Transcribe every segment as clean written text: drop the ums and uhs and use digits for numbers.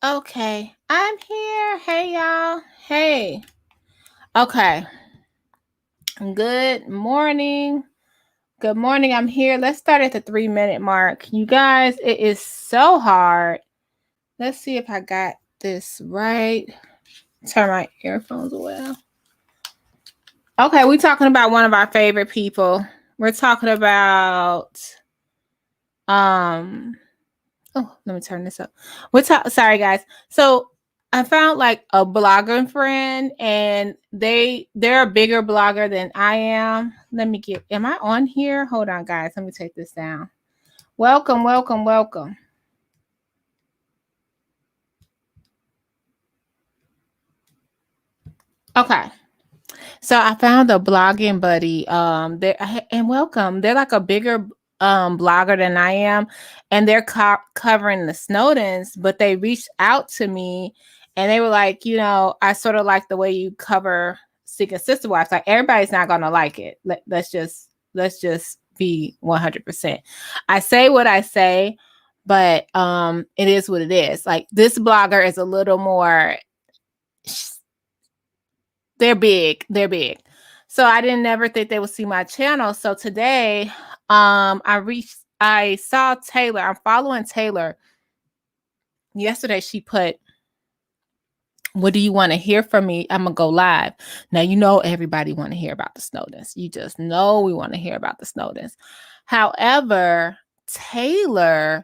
Okay, I'm here. Hey, y'all. Hey. Okay. Good morning. Good morning. I'm here. Let's start at the 3-minute mark. You guys, it is so hard. Let's see if I got this right. Turn my earphones away. Okay, we're talking about one of our favorite people. We're talking about oh, let me turn this up. Sorry guys. So I found like a blogger friend and they're a bigger blogger than I am. Am I on here? Hold on guys. Let me take this down. Welcome, welcome, welcome. Okay. So I found a blogging buddy. And welcome. They're like a bigger blogger than I am, and they're covering the Snowdens. But they reached out to me, and they were like, I sort of like the way you cover Seeking Sister Wives. Like everybody's not gonna like it. Let's just be 100%. I say what I say, but it is what it is. Like this blogger is a little more. They're big. They're big. So I didn't never think they would see my channel. So today, I saw Tayler. I'm following Tayler. Yesterday she put, what do you want to hear from me? I'm gonna go live. Now everybody want to hear about the Snowdens. You just know we want to hear about the Snowdens. However, Tayler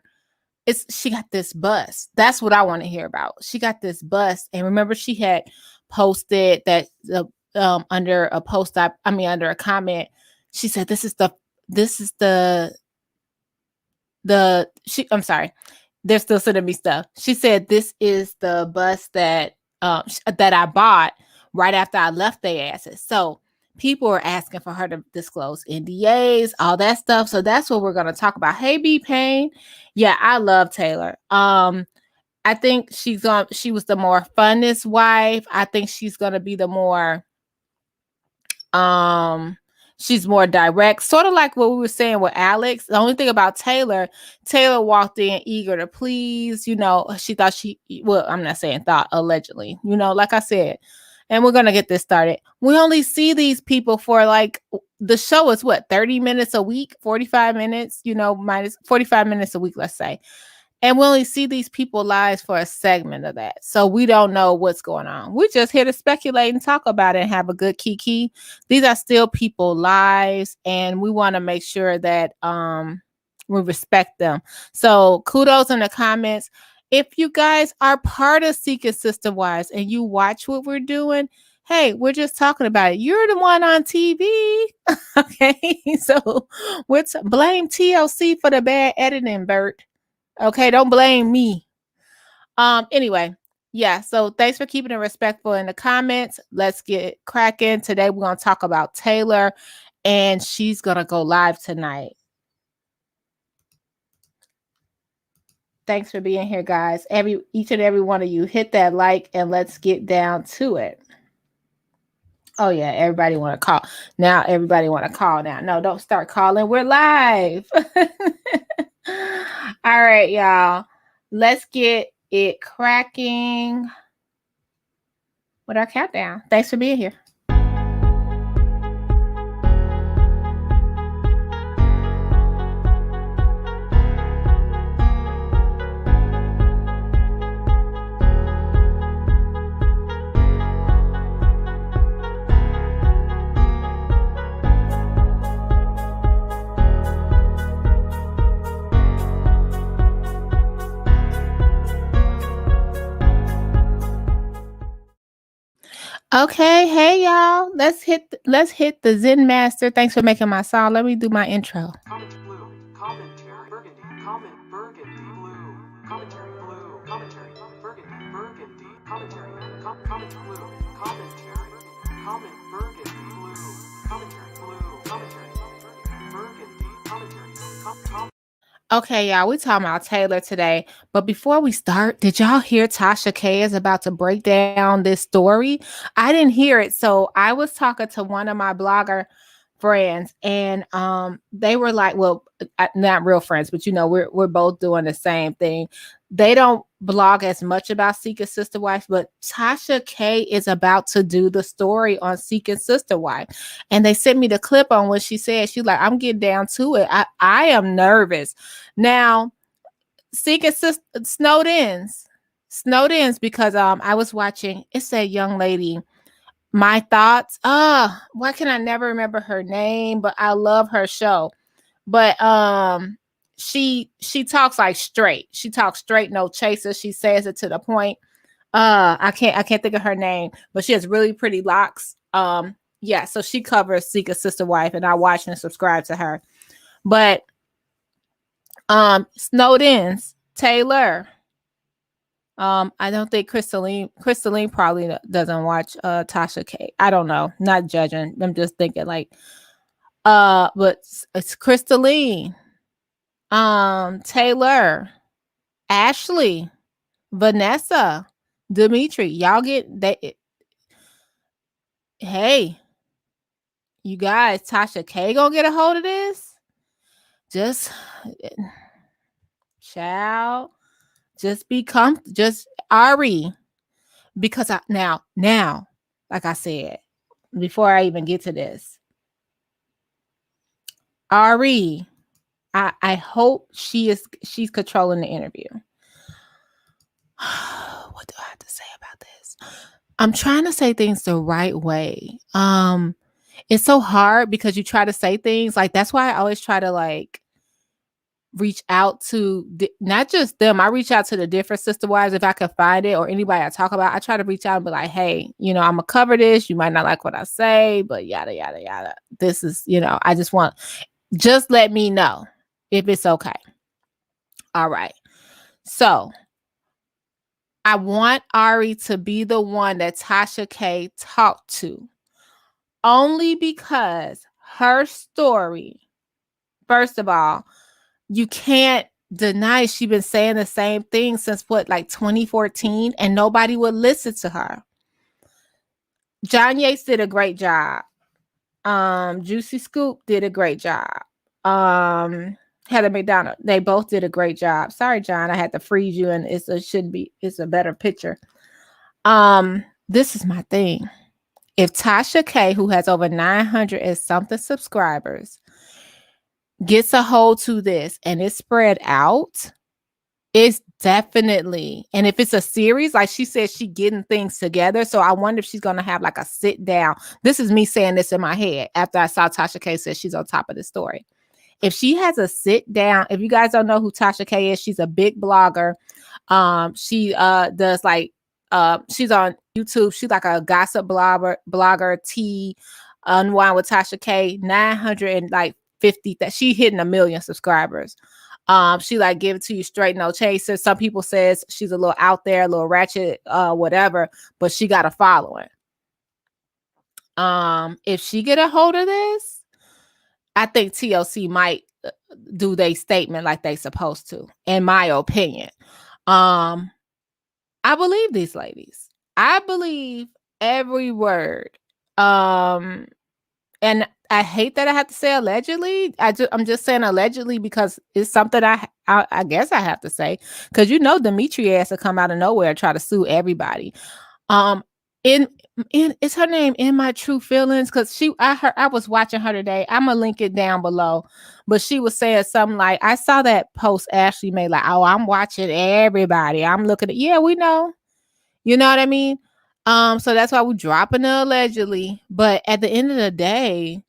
she got this bust. That's what I want to hear about. She got this bust. And remember, she had posted that under a post, under a comment, she said, I'm sorry, they're still sending me stuff. She said, this is the bust that I bought right after I left their asses. So people are asking for her to disclose NDAs, all that stuff. So that's what we're going to talk about. Hey, B Pain. Yeah, I love Tayler. I think she was the more funnest wife. I think she's going to be the more, she's more direct, sort of like what we were saying with Alex. The only thing about Tayler walked in eager to please. She thought I'm not saying thought, allegedly, like I said. And we're going to get this started. We only see these people for like, the show is what, 30 minutes a week, 45 minutes, minus 45 minutes a week, let's say. And we only see these people lives for a segment of that. So we don't know what's going on. We're just here to speculate and talk about it and have a good kiki. These are still people lives, and we want to make sure that we respect them. So kudos in the comments. If you guys are part of Seeking Sister Wives and you watch what we're doing, hey, we're just talking about it. You're the one on TV. Okay. So blame TLC for the bad editing, Bert. Okay, don't blame me. Anyway, yeah, so thanks for keeping it respectful in the comments. Let's get cracking. Today we're going to talk about Tayler, and she's going to go live tonight. Thanks for being here, guys. Each and every one of you, hit that like and let's get down to it. Oh yeah, everybody want to call. Now everybody want to call now. No, don't start calling. We're live. All right, y'all. Let's get it cracking with our countdown. Thanks for being here. Okay, hey y'all. Let's hit the Zen Master. Thanks for making my song. Let me do my intro. Blue Commentary, Burgundy, Burgundy Blue Commentary, Blue Commentary, Burgundy Commentary, Burgundy Blue Commentary, Burgundy Commentary. Okay, y'all, we talking about Tayler today. But before we start, did y'all hear Tasha K is about to break down this story? I didn't hear it. So I was talking to one of my blogger friends, and they were like, well, not real friends, but we're both doing the same thing. They don't blog as much about Seeking Sister Wife, but Tasha K is about to do the story on Seeking Sister Wife. And they sent me the clip on what she said. She's like, I'm getting down to it. I am nervous. Now, Seeking Sister snowed ins because I was watching, it's a young lady, My Thoughts. Why can I never remember her name? But I love her show. But she talks like straight. She talks straight, no chaser. She says it to the point. I can't think of her name, but she has really pretty locks. Yeah, so she covers Seek a Sister Wife, and I watch and subscribe to her. But Snowden's Tayler. I don't think Crystalline probably doesn't watch Tasha K. I don't know. Not judging. I'm just thinking like but it's Crystalline, Tayler, Ashley, Vanessa, Dimitri. Y'all get they hey, you guys, Tasha K gonna get a hold of this? Just child, just just Ari. Because now, like I said, before I even get to this, Ari, I hope she's controlling the interview. What do I have to say about this? I'm trying to say things the right way. It's so hard because you try to say things like, that's why I always try to like reach out to not just them. I reach out to the different sister wives if I can find it, or anybody I talk about. I try to reach out and be like, hey, I'm gonna cover this. You might not like what I say, but yada yada yada. This is, I just let me know if it's okay. All right. So I want Ari to be the one that Tasha K talked to, only because her story, first of all, you can't deny she's been saying the same thing since like 2014, and nobody would listen to her. John Yates did a great job. Juicy Scoop did a great job. Heather McDonald, they both did a great job. Sorry, John, I had to freeze you, and it's a better picture. This is my thing. If Tasha K, who has over 900 and something subscribers, gets a hold to this and it's spread out, it's definitely, and if it's a series, like she said, she getting things together. So I wonder if she's going to have like a sit down. This is me saying this in my head after I saw Tasha K said she's on top of the story. If she has a sit down, if you guys don't know who Tasha K is, she's a big blogger. She does like, she's on YouTube. She's like a gossip blogger, tea, Unwind with Tasha K, 950, that she hitting 1 million subscribers. She like give it to you straight, no chaser. Some people says she's a little out there, a little ratchet, whatever, but she got a following. If she get a hold of this, I think TLC might do their statement like they supposed to, in my opinion. I believe these ladies. I believe every word. And I hate that I have to say allegedly. I'm just saying allegedly because it's something I guess I have to say, because Dimitri has to come out of nowhere and try to sue everybody. Is her name In My True Feelings? Because I was watching her today. I'm gonna link it down below, but she was saying something like, I saw that post Ashley made, like, oh, I'm watching everybody. I'm looking at, yeah, we know. You know what I mean? So that's why we're dropping the allegedly. But at the end of the day,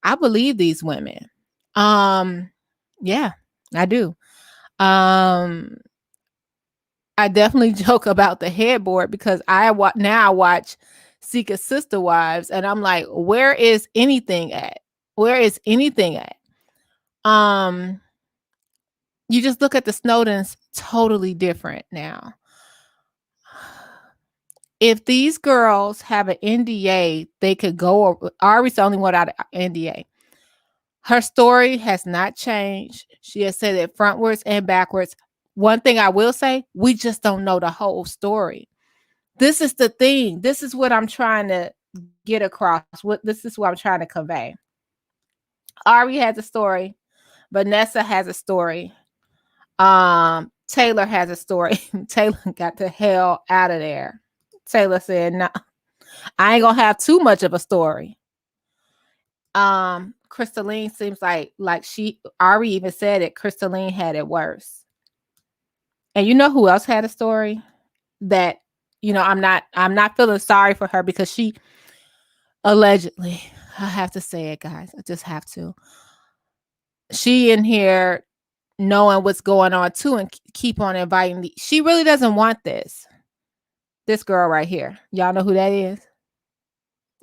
I believe these women. Yeah, I do. I definitely joke about the headboard because I watch Seek a Sister Wives, and I'm like, where is anything at? Where is anything at? You just look at the Snowdens, totally different now. If these girls have an NDA, they could go. Ari's the only one out of NDA. Her story has not changed. She has said it frontwards and backwards. One thing I will say, we just don't know the whole story. This is the thing. This is what I'm trying to get across. This is what I'm trying to convey. Ari has a story. Vanessa has a story. Tayler has a story. Tayler got the hell out of there. Tayler said, "No, I ain't gonna have too much of a story." Crystalline seems like she Ari even said it. Crystalline had it worse. And you know who else had a story that, I'm not feeling sorry for her because she allegedly, I have to say it, guys. I just have to. She in here knowing what's going on too and keep on inviting she really doesn't want this. This girl right here. Y'all know who that is?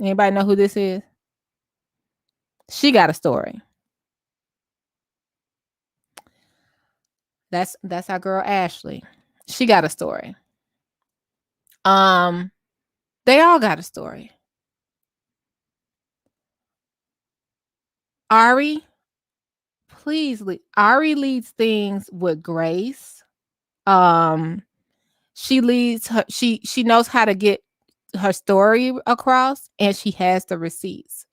Anybody know who this is? She got a story. That's our girl Ashley. She got a story. They all got a story. Ari, please Ari leads things with grace. She leads her she knows how to get her story across, and she has the receipts.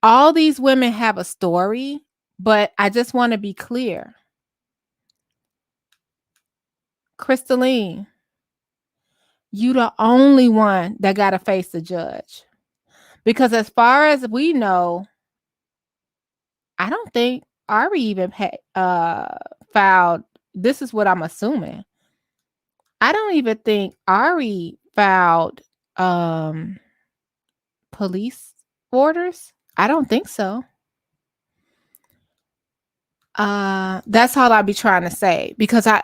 All these women have a story, but I just want to be clear. Crystalline, you the only one that got to face the judge. Because as far as we know, I don't think Ari even filed. This is what I'm assuming. I don't even think Ari filed police orders. I don't think so. That's all I'd be trying to say, because I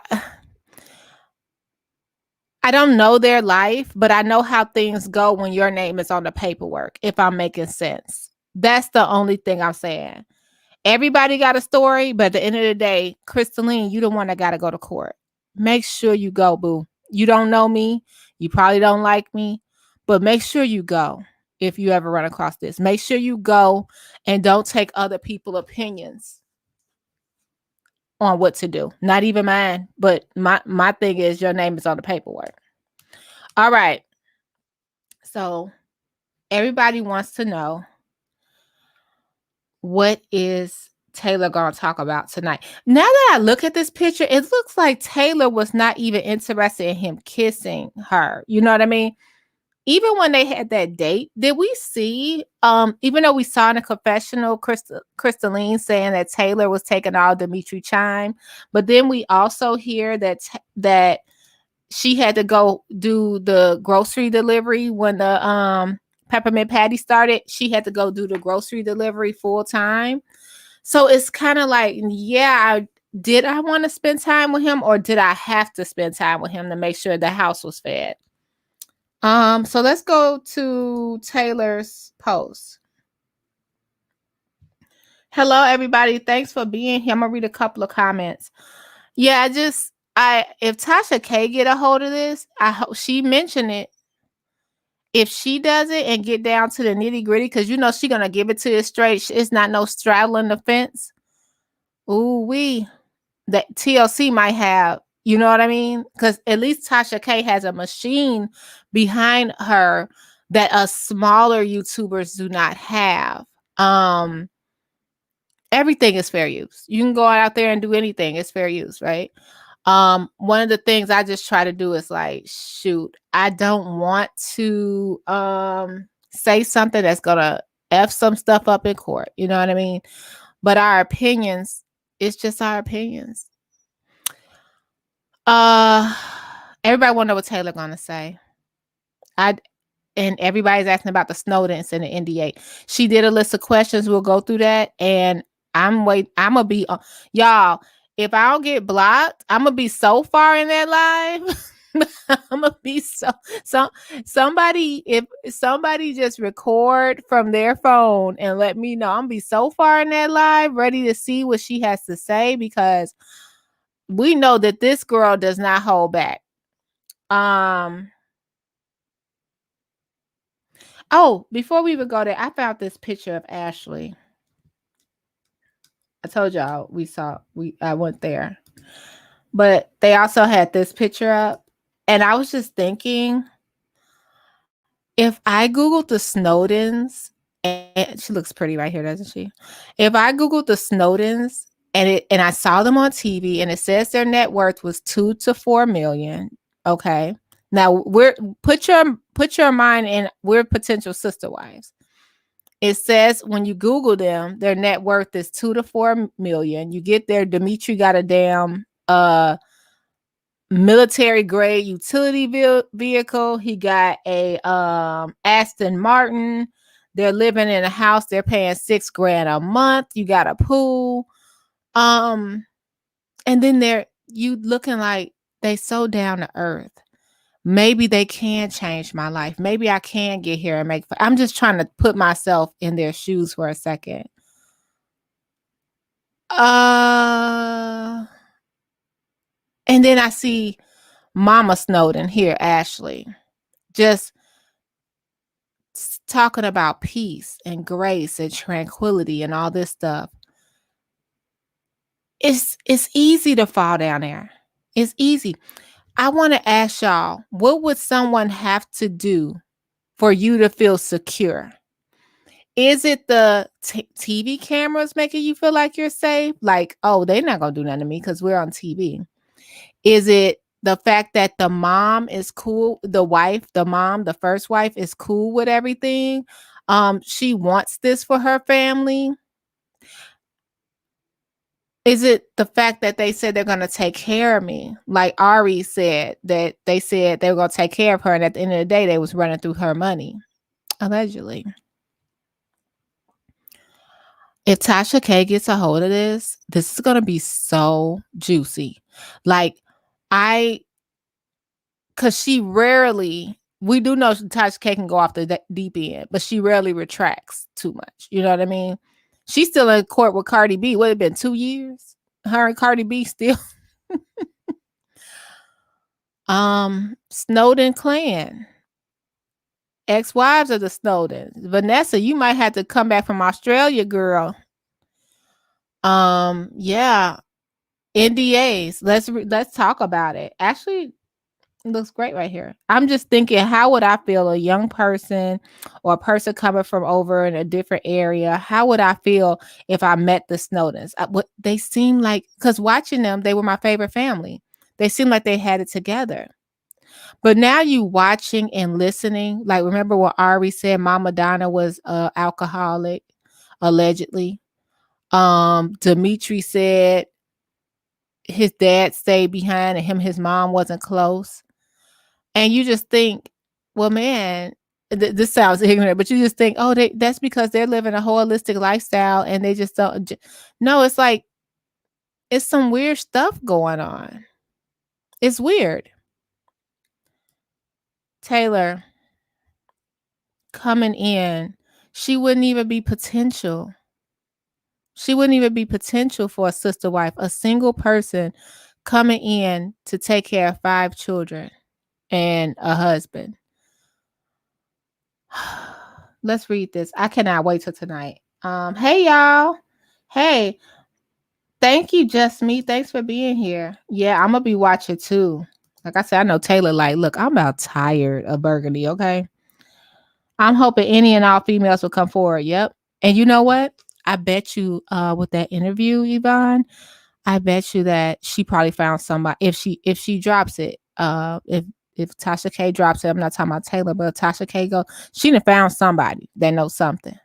don't know their life, but I know how things go when your name is on the paperwork, if I'm making sense. That's the only thing I'm saying. Everybody got a story, but at the end of the day, Crystalline, you the one that got to go to court. Make sure you go, boo. You don't know me. You probably don't like me, but make sure you go if you ever run across this. Make sure you go and don't take other people's opinions on what to do. Not even mine, but my thing is your name is on the paperwork. All right. So everybody wants to know, what is Tayler going to talk about tonight? Now that I look at this picture, it looks like Tayler was not even interested in him kissing her. You know what I mean? Even when they had that date, did we see, even though we saw in a confessional, Crystalline saying that Tayler was taking all Dimitri chime, but then we also hear that she had to go do the grocery delivery when the peppermint patty started. She had to go do the grocery delivery full time. So it's kind of like, yeah, did I want to spend time with him, or did I have to spend time with him to make sure the house was fed? So let's go to Taylor's post. Hello, everybody. Thanks for being here. I'm gonna read a couple of comments. Yeah, if Tasha K get a hold of this, I hope she mentioned it. If she does it and get down to the nitty gritty, because she's gonna give it to you straight. It's not no straddling the fence. Ooh, that TLC might have, you know what I mean? Because at least Tasha K has a machine behind her that us smaller YouTubers do not have. Everything is fair use. You can go out there and do anything. It's fair use, right? One of the things I just try to do is like, shoot, I don't want to say something that's gonna F some stuff up in court. You know what I mean? But our opinions, it's just our opinions. Everybody wanna know what Tayler gonna say. And everybody's asking about the Snowdens and the NDA. She did a list of questions. We'll go through that. And I'm gonna be y'all. If I don't get blocked, I'm gonna be so far in that live. I'm gonna be somebody. If somebody just record from their phone and let me know, I'm gonna be so far in that live, ready to see what she has to say, because we know that this girl does not hold back. Oh, before we even go there, I found this picture of Ashley. I told y'all I went there. But they also had this picture up. And I was just thinking, if I Googled the Snowdens, and she looks pretty right here, doesn't she? If I Googled the Snowdens and I saw them on TV, and it says their net worth was 2 to 4 million. Okay. Now put your mind in, we're potential sister wives. It says when you Google them, their net worth is 2 to 4 million. You get there, Dimitri got a damn military grade utility vehicle. He got a Aston Martin. They're living in a house. They're paying $6,000 a month. You got a pool. And then you looking like they so down to earth. Maybe they can change my life. Maybe I can get here and I'm just trying to put myself in their shoes for a second. And then I see Mama Snowden here, Ashley, just talking about peace and grace and tranquility and all this stuff. It's easy to fall down there. It's easy. I want to ask y'all, what would someone have to do for you to feel secure? Is it the TV cameras making you feel like you're safe? Like, oh, they're not going to do nothing to me because we're on TV. Is it the fact that the mom is cool? The wife, the mom, the first wife is cool with everything. She wants this for her family. Is it the fact that they said they're going to take care of me? Like Ari said, that they said they were going to take care of her. And at the end of the day, they was running through her money. Allegedly. If Tasha K gets a hold of this is going to be so juicy. Like because she rarely, we do know Tasha K can go off the deep end, but she rarely retracts too much. You know what I mean? She's still in court with Cardi B. What, it been 2 years? Her and Cardi B still. Snowden clan. Ex-wives of the Snowdens. Vanessa, you might have to come back from Australia, girl. Yeah. NDAs. Let's talk about it. Actually, it looks great right here. I'm just thinking, how would I feel, a young person or a person coming from over in a different area? How would I feel if I met the Snowdens? They seem like, because watching them, they were my favorite family. They seem like they had it together. But now you watching and listening, like remember what Ari said, Mama Donna was alcoholic, allegedly. Dimitri said his dad stayed behind and his mom wasn't close. And you just think, well, man, this sounds ignorant, but you just think, oh, that's because they're living a holistic lifestyle and they just don't. No, it's like, it's some weird stuff going on. It's weird. Tayler coming in, she wouldn't even be potential. She wouldn't even be potential for a sister wife, a single person coming in to take care of 5 children and a husband. Let's read this. I cannot wait till tonight. Hey y'all. Hey, thank you, Just Me. Thanks for being here. Yeah, I'm gonna be watching too. Like I said, I know Tayler, like, look, I'm about tired of Burgundy, okay? I'm hoping any and all females will come forward. Yep. And you know what? I bet you with that interview, Yvonne, I bet you that she probably found somebody, if she drops it, if Tasha K drops it, I'm not talking about Tayler, but if Tasha K go, she done found somebody that knows something.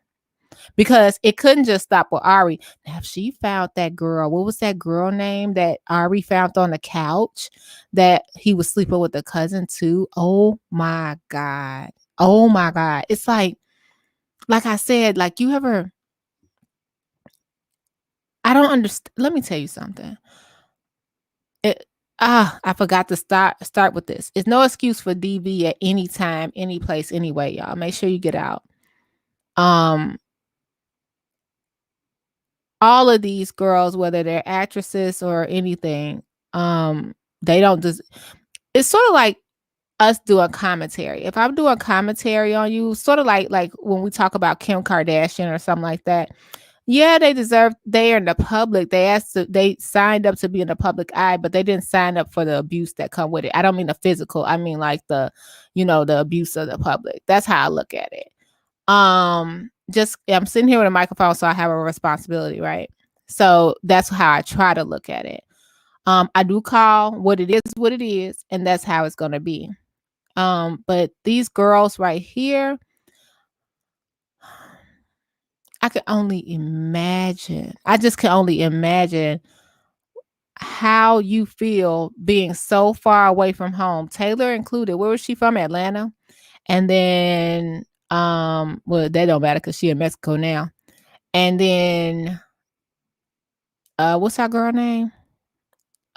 Because it couldn't just stop with Ari. Now, if she found that girl, what was that girl name that Ari found on the couch that he was sleeping with a cousin too? Oh my God. Oh my God. It's like I said, like, you ever, I don't understand. Let me tell you something. I forgot to start with this. It's no excuse for DV at any time, any place, anyway, y'all. Make sure you get out. All of these girls, whether they're actresses or anything, they don't just, it's sort of like us doing commentary. If I'm doing commentary on you, sort of like when we talk about Kim Kardashian or something like that, yeah, they are in the public. They signed up to be in the public eye, but they didn't sign up for the abuse that come with it. I don't mean the physical. I mean like the abuse of the public. That's how I look at it. I'm sitting here with a microphone, so I have a responsibility, right? So that's how I try to look at it. I do call what it is, and that's how it's gonna be. But these girls right here, I can only imagine. I just can only imagine how you feel being so far away from home. Taylor included. Where was she from? Atlanta. And then well, that don't matter because she in Mexico now. And then what's our girl name?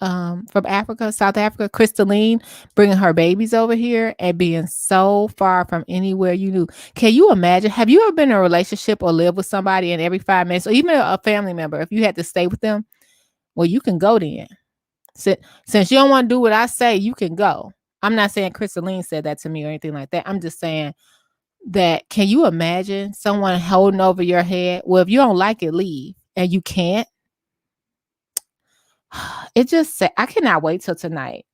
From Africa, South Africa, Crystalline, bringing her babies over here and being so far from anywhere you knew. Can you imagine? Have you ever been in a relationship or lived with somebody and every 5 minutes, or even a family member, if you had to stay with them, well, you can go then. Since you don't want to do what I say, you can go. I'm not saying Crystalline said that to me or anything like that. I'm just saying that, can you imagine someone holding over your head? Well, if you don't like it, leave. And you can't. It just said, I cannot wait till tonight.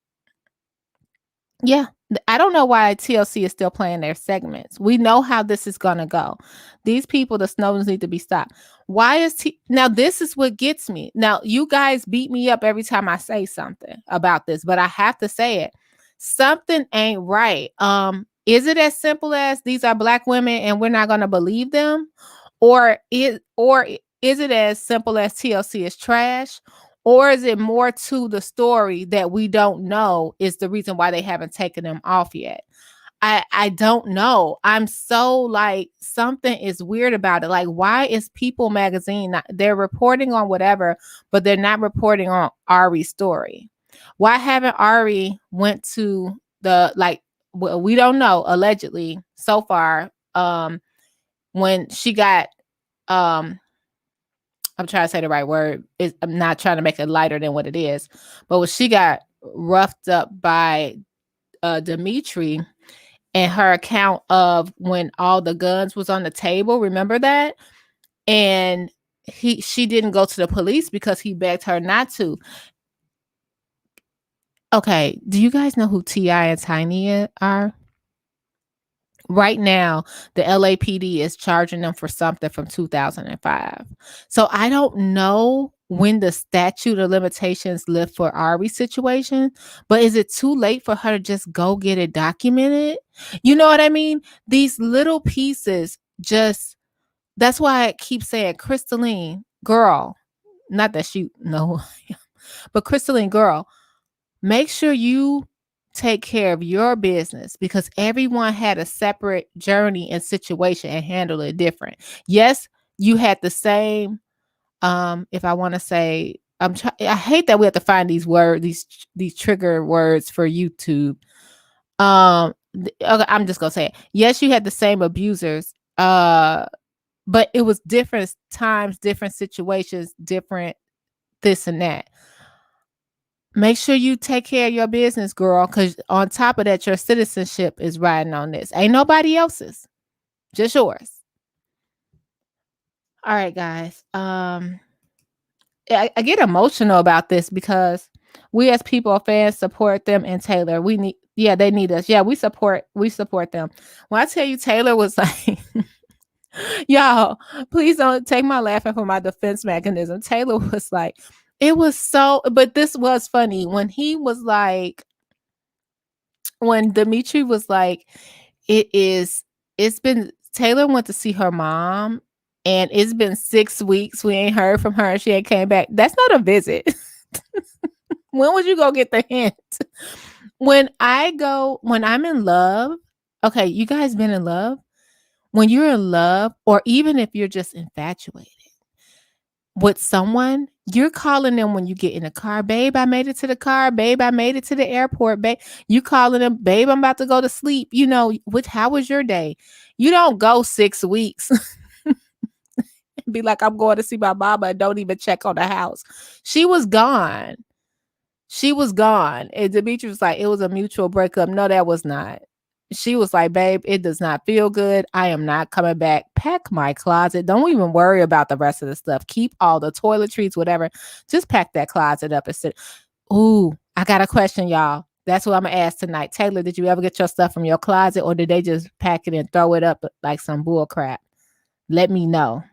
Yeah. I don't know why TLC is still playing their segments. We know how this is going to go. These people, the Snowdens, need to be stopped. Why is now this is what gets me. Now, you guys beat me up every time I say something about this, but I have to say it. Something ain't right. Is it as simple as these are black women and we're not going to believe them? Or is it as simple as TLC is trash? Or is it more to the story that we don't know is the reason why they haven't taken them off yet? I don't know. I'm so like, something is weird about it. Like, why is People Magazine they're reporting on whatever, but they're not reporting on Ari's story? Why haven't Ari went to the, like, well, we don't know, allegedly so far, when she got I'm trying to say the right word. I'm not trying to make it lighter than what it is. But when she got roughed up by Dimitri and her account of when all the guns was on the table, remember that? And she didn't go to the police because he begged her not to. Okay, do you guys know who T.I. and Tiny are? Right now, the LAPD is charging them for something from 2005. So I don't know when the statute of limitations lift for Ari's situation, but is it too late for her to just go get it documented? You know what I mean? These little pieces just, that's why I keep saying, Crystalline, girl, not that she, no, but Crystalline, girl, make sure you take care of your business, because everyone had a separate journey and situation and handle it different. Yes, you had the same, if I want to say, I hate that we have to find these words, these trigger words for YouTube. Okay, I'm just gonna say it. Yes, you had the same abusers, but it was different times, different situations, different this and that. Make sure you take care of your business, girl, because on top of that, your citizenship is riding on this. Ain't nobody else's, just yours. All right, guys. I get emotional about this because we as people, fans, support them, and Taylor. We need, yeah, they need us. Yeah, we support them. When I tell you, Taylor was like, y'all, please don't take my laughing for my defense mechanism. Taylor was like, it was so, but this was funny when he was like, when Dimitri was like, it's been, Taylor went to see her mom and it's been 6 weeks. We ain't heard from her. She ain't came back. That's not a visit. When would you go get the hint? When I'm in love, okay, you guys been in love? When you're in love, or even if you're just infatuated with someone, you're calling them when you get in the car, babe, I made it to the car, babe, I made it to the airport, babe. You calling them, babe, I'm about to go to sleep. You know, how was your day? You don't go 6 weeks and be like, I'm going to see my mama, and don't even check on the house. She was gone. And Dimitri was like, it was a mutual breakup. No, that was not. She was like, babe, it does not feel good. I am not coming back. Pack my closet. Don't even worry about the rest of the stuff. Keep all the toiletries, whatever. Just pack that closet up and sit. Ooh, I got a question, y'all. That's what I'm going to ask tonight. Taylor, did you ever get your stuff from your closet, or did they just pack it and throw it up like some bull crap? Let me know.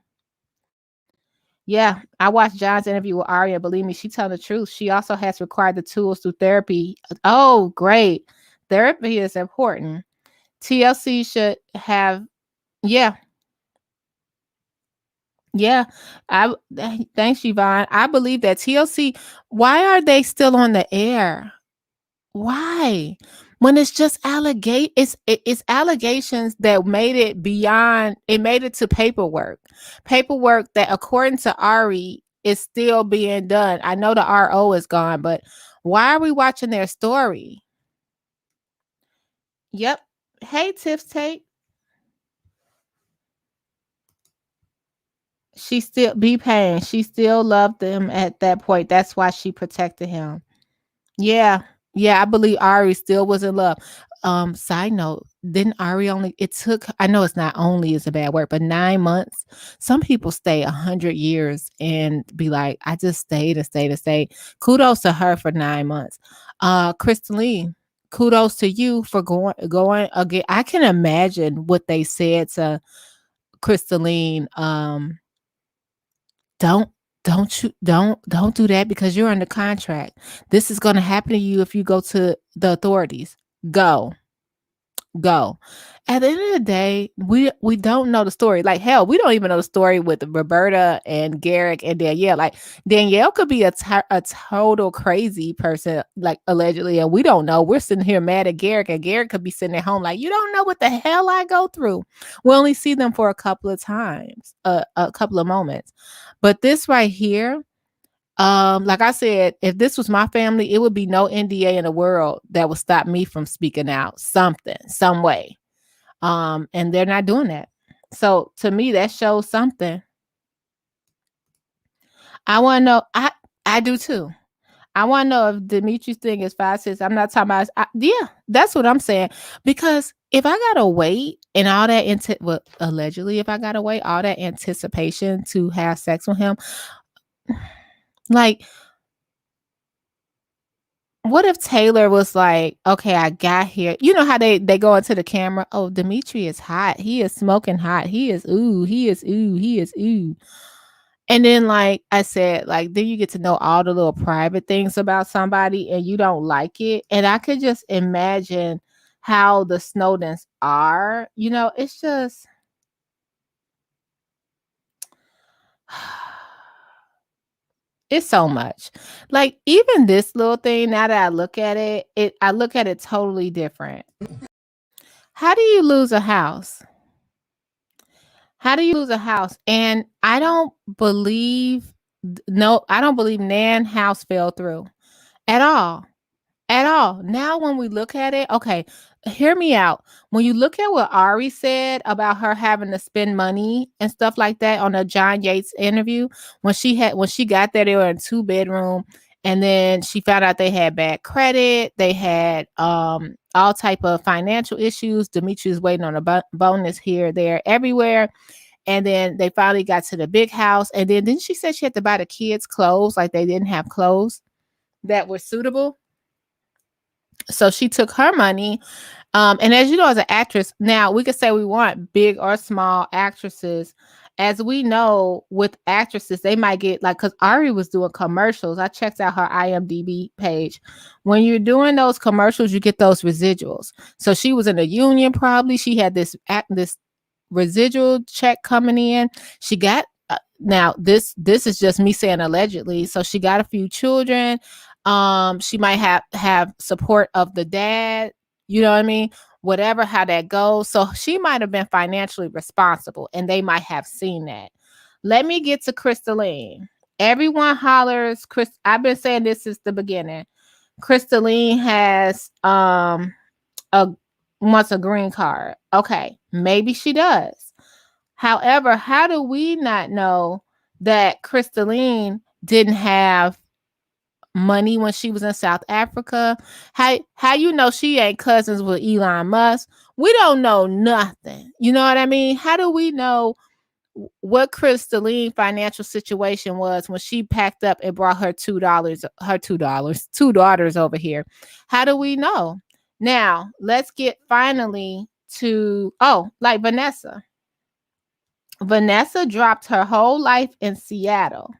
Yeah, I watched John's interview with Ari, and believe me, she telling the truth. She also has required the tools through therapy. Oh, great. Therapy is important. TLC should have, yeah, yeah. Thanks, Yvonne. I believe that TLC, why are they still on the air? Why? When it's just it's allegations that made it beyond, it made it to paperwork. Paperwork that according to Ari is still being done. I know the RO is gone, but why are we watching their story? Yep. Hey Tiff's Tate. She still be paying. She still loved him at that point. That's why she protected him. Yeah. Yeah, I believe Ari still was in love. Side note, didn't Ari only it took, I know it's not only is a bad word, but 9 months. Some people stay 100 years and be like, I just stayed and stayed and stayed. Kudos to her for 9 months. Crystalline, kudos to you for going again. I can imagine what they said to Crystalline. Don't don't do that because you're under contract. This is going to happen to you if you go to the authorities. Go. Go. At the end of the day, we don't know the story. Like hell, we don't even know the story with Roberta and Garrick and Danielle. Like Danielle could be a total crazy person, like allegedly, and we don't know. We're sitting here mad at Garrick, and Garrick could be sitting at home like, you don't know what the hell I go through. We only see them for a couple of times, a couple of moments. But this right here, like I said, if this was my family, it would be no NDA in the world that would stop me from speaking out something, some way. And they're not doing that. So to me, that shows something. I want to know. I do too. I want to know if Dimitri's thing is 5 6. I'm not talking about. Yeah, that's what I'm saying. Because if I gotta wait and all that well, allegedly, if I gotta wait all that anticipation to have sex with him, like, what if Tayler was like, okay, I got here. You know how they go into the camera? Oh, Dimitri is hot. He is smoking hot. He is ooh. He is ooh. He is ooh. And then, like I said, like then you get to know all the little private things about somebody, and you don't like it. And I could just imagine how the Snowdens are. You know, it's just. It's so much. Like even this little thing, now that I look at it, I look at it totally different. How do you lose a house? How do you lose a house? And I don't believe, no, I don't believe Nan house fell through at all. At all. Now, when we look at it, okay, hear me out. When you look at what Ari said about her having to spend money and stuff like that on a John Yates interview, when she got there, they were in 2 bedroom, and then she found out they had bad credit, they had all type of financial issues. Demetrius waiting on a bonus here, there, everywhere. And then they finally got to the big house. And then didn't she say she had to buy the kids clothes, like they didn't have clothes that were suitable? So she took her money. And as you know, as an actress, now we could say we want big or small actresses. As we know, with actresses, they might get like, because Ari was doing commercials. I checked out her IMDb page. When you're doing those commercials, you get those residuals. So she was in a union, probably. She had this residual check coming in. She got now this is just me saying allegedly. So she got a few children. She might have support of the dad, you know what I mean? Whatever, how that goes. So she might have been financially responsible, and they might have seen that. Let me get to Crystalline. Everyone hollers Chris. I've been saying this since the beginning. Crystalline has a wants a green card. Okay, maybe she does. However, how do we not know that Crystalline didn't have money when she was in South Africa? How you know she ain't cousins with Elon Musk? We don't know nothing. You know what I mean? How do we know what Crystalline financial situation was when she packed up and brought her two daughters over here? How do we know? Now, let's get finally to like Vanessa. Vanessa dropped her whole life in Seattle.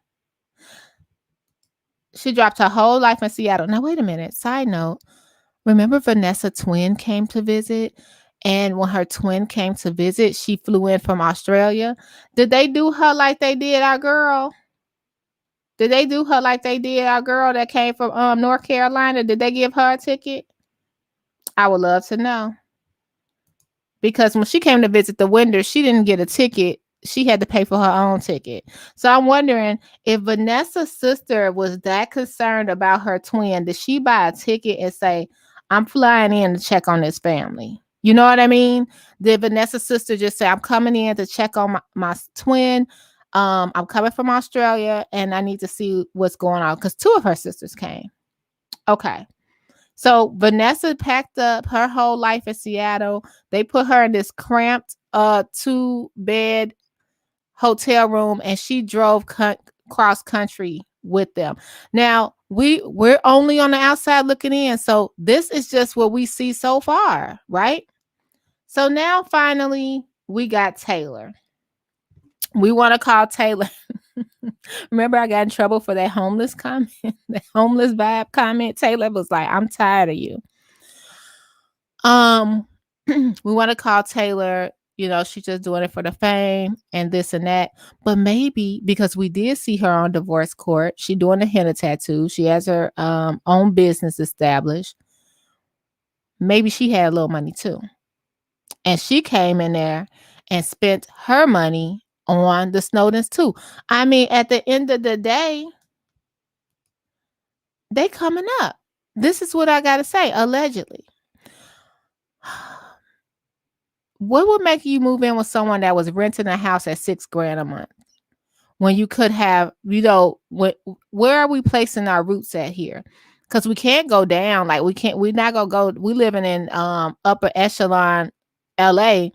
She dropped her whole life in Seattle. Now, wait a minute. Side note. Remember Vanessa twin came to visit? And when her twin came to visit, she flew in from Australia. Did they do her like they did our girl? Did they do her like they did our girl that came from North Carolina? Did they give her a ticket? I would love to know. Because when she came to visit the Winders, she didn't get a ticket. She had to pay for her own ticket. So I'm wondering if Vanessa's sister was that concerned about her twin, did she buy a ticket and say, I'm flying in to check on this family? You know what I mean? Did Vanessa's sister just say, I'm coming in to check on my twin? I'm coming from Australia and I need to see what's going on because two of her sisters came. Okay. So Vanessa packed up her whole life in Seattle. They put her in this cramped 2-bed hotel room and she drove cross country with them. Now, we're only on the outside looking in. So this is just what we see so far, right? So now finally we got Tayler. We want to call Tayler. Remember, I got in trouble for that homeless comment, the homeless vibe comment. Tayler was like, I'm tired of you. We want to call Tayler, you know, she's just doing it for the fame and this and that. But maybe because we did see her on divorce court, she doing a henna tattoo. She has her own business established. Maybe she had a little money too. And she came in there and spent her money on the Snowdens too. I mean, at the end of the day, they coming up. This is what I got to say, allegedly. What would make you move in with someone that was renting a house at $6,000 a month when you could have, you know, where are we placing our roots at here? Because we can't go down. Like we're not gonna go. We living in upper echelon LA.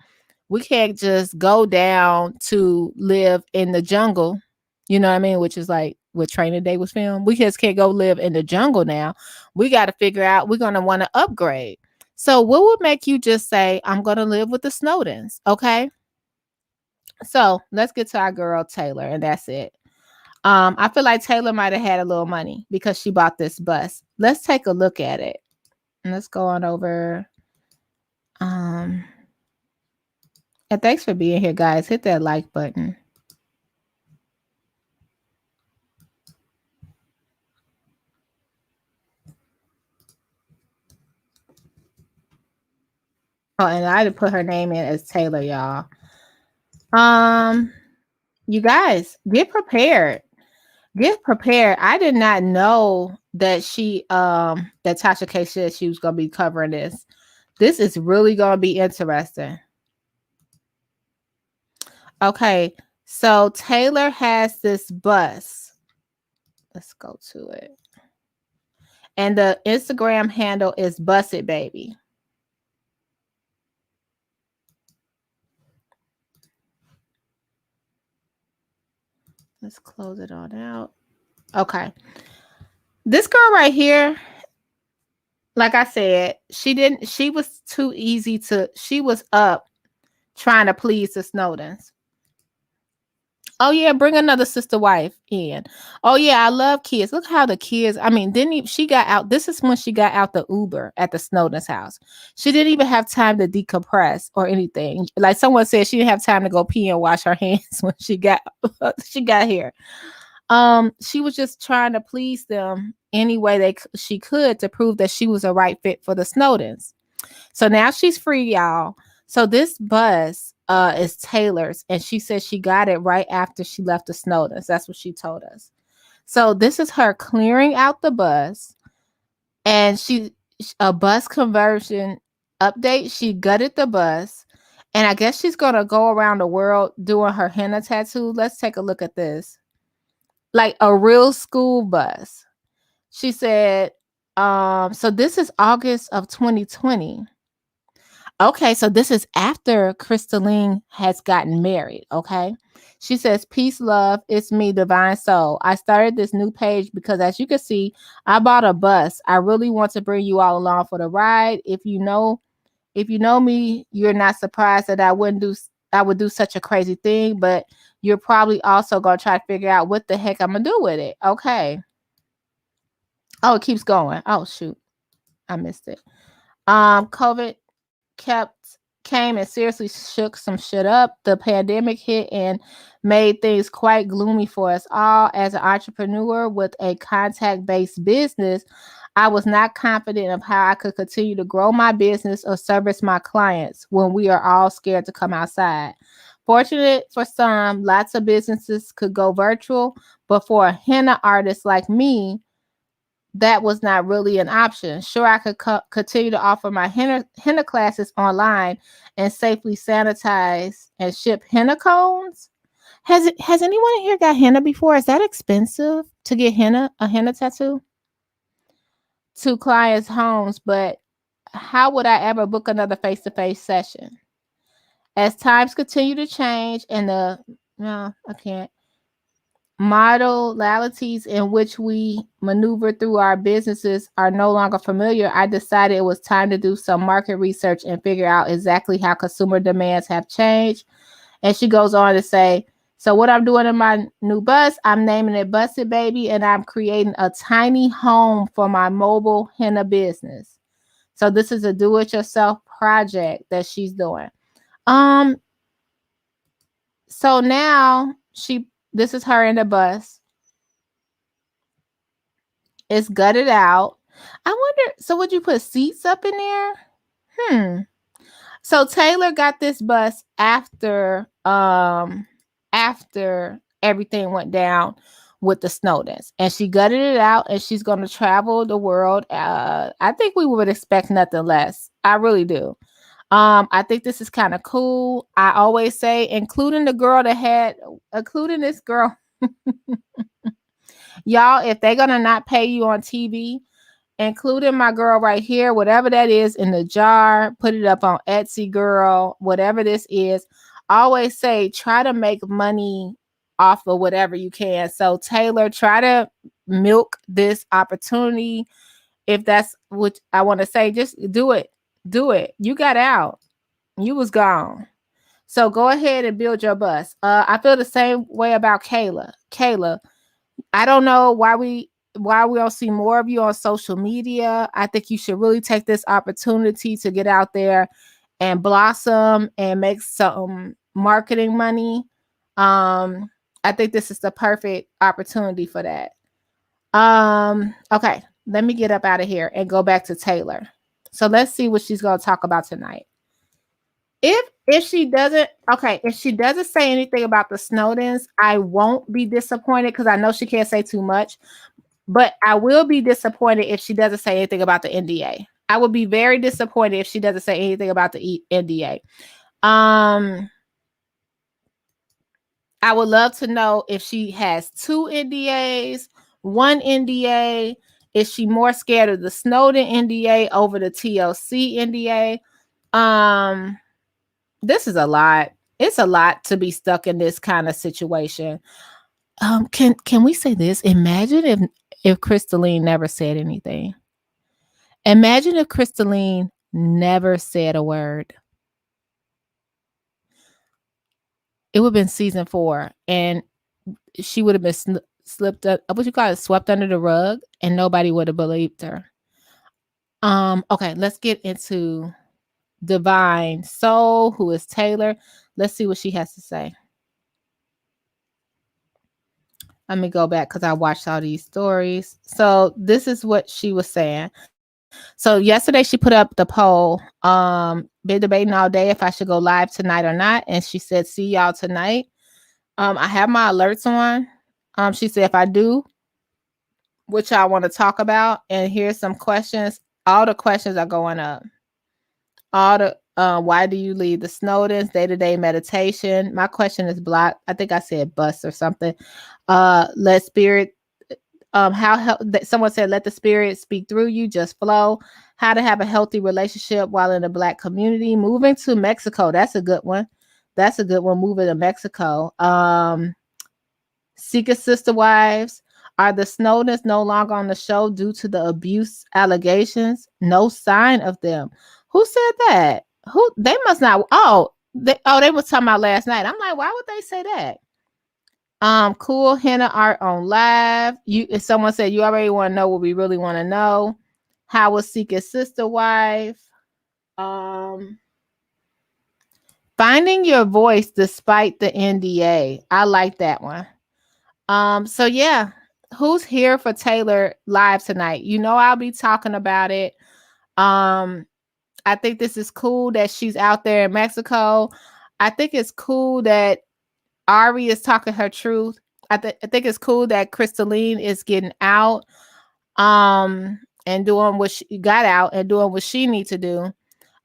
We can't just go down to live in the jungle. You know what I mean? Which is like what Training Day was filmed. We just can't go live in the jungle now. We got to figure out we're gonna want to upgrade. So what would make you just say, I'm going to live with the Snowdens? Okay. So let's get to our girl, Tayler, and that's it. I feel like Tayler might have had a little money because she bought this bus. Let's take a look at it. And let's go on over. And thanks for being here, guys. Hit that like button. Oh, and I had to put her name in as Tayler, y'all. You guys, get prepared. Get prepared. I did not know that that Tasha K said she was gonna be covering this. This is really gonna be interesting. Okay, so Tayler has this bus. Let's go to it. And the Instagram handle is Bus It Baby. Let's close it on out. Okay. This girl right here, like I said, she was too easy she was up trying to please the Snowdens. Oh yeah, bring another sister wife in. Oh yeah, I love kids. Look how the kids. I mean, she got out? This is when she got out the Uber at the Snowdens house. She didn't even have time to decompress or anything. Like someone said, she didn't have time to go pee and wash her hands when she got here. She was just trying to please them any way she could to prove that she was a right fit for the Snowdens. So now she's free, y'all. So this bus is Tayler's, and she said she got it right after she left the Snowdens. That's what she told us. So this is her clearing out the bus, and a bus conversion update. She gutted the bus, and I guess she's gonna go around the world doing her henna tattoo. Let's take a look at this, like a real school bus. She said, so this is August of 2020. Okay, so this is after Crystalline has gotten married, okay? She says, peace, love, it's me, Divine Soul. I started this new page because as you can see, I bought a bus. I really want to bring you all along for the ride. If you know me, you're not surprised that I wouldn't do I would do such a crazy thing, but you're probably also gonna try to figure out what the heck I'm gonna do with it. Okay. Oh, it keeps going. Oh shoot, I missed it. COVID came and seriously shook some shit up. The pandemic hit and made things quite gloomy for us all. As an entrepreneur with a contact-based business, I was not confident of how I could continue to grow my business or service my clients when we are all scared to come outside. Fortunate for some, lots of businesses could go virtual, but for a henna artist like me, that was not really an option. Sure, I could continue to offer my henna classes online and safely sanitize and ship henna cones. Has anyone in here got henna before? Is that expensive to get a henna tattoo? To clients' homes, but how would I ever book another face-to-face session? As times continue to change and no, I can't. Modalities in which we maneuver through our businesses are no longer familiar, I decided it was time to do some market research and figure out exactly how consumer demands have changed. And she goes on to say, so what I'm doing in my new bus, I'm naming it Busted Baby, and I'm creating a tiny home for my mobile henna business. So this is a do-it-yourself project that she's doing. So now this is her in the bus. It's gutted out. I wonder, so would you put seats up in there? So Tayler got this bus after everything went down with the Snowdens, and she gutted it out, and she's going to travel the world. I think we would expect nothing less. I really do. I think this is kind of cool. I always say, including this girl, y'all, if they're gonna not pay you on TV, including my girl right here, whatever that is in the jar, put it up on Etsy, girl, whatever this is. Always say, try to make money off of whatever you can. So Tayler, try to milk this opportunity. If that's what I want to say, just do it. You got out. You was gone. So go ahead and build your bus. I feel the same way about Kayla. I don't know why we don't see more of you on social media. I think you should really take this opportunity to get out there and blossom and make some marketing money. I think this is the perfect opportunity for that. Okay, let me get up out of here and go back to Tayler. So let's see what she's going to talk about tonight. If she doesn't say anything about the Snowdens, I won't be disappointed because I know she can't say too much. But I will be disappointed if she doesn't say anything about the NDA. I would be very disappointed if she doesn't say anything about the NDA. I would love to know if she has 2 NDAs, 1 NDA. Is she more scared of the Snowden NDA over the TLC NDA? This is a lot. It's a lot to be stuck in this kind of situation. Can we say this? Imagine if Crystalline never said anything. Imagine if Crystalline never said a word. It would have been season 4, and she would have been swept under the rug, and nobody would have believed her. Okay, let's get into Divine Soul, who is Tayler. Let's see what she has to say. Let me go back because I watched all these stories. So this is what she was saying. So yesterday she put up the poll. Been debating all day if I should go live tonight or not. And she said, see y'all tonight. I have my alerts on. She said, if I do, which I want to talk about, and here's some questions. All the questions are going up. Why do you leave the Snowdens? Day-to-day meditation. My question is blocked. I think I said bus or something. Let spirit. Someone said, let the spirit speak through you, just flow. How to have a healthy relationship while in the Black community. Moving to Mexico. That's a good one. Moving to Mexico. Seeker Sister Wives. Are the Snowdens no longer on the show due to the abuse allegations? No sign of them. Who said that? They must not. Oh, They was talking about last night. I'm like, why would they say that? Cool henna art on live. If someone said you already want to know what we really want to know, how was Sika's sister wife? Um, Finding your voice despite the NDA. I like that one. So yeah, who's here for Tayler live tonight? I'll be talking about it. Um, I think this is cool that she's out there in Mexico. I think it's cool that Ari is talking her truth. I think it's cool that Crystalline is getting out, and doing what she got out and doing what she needs to do.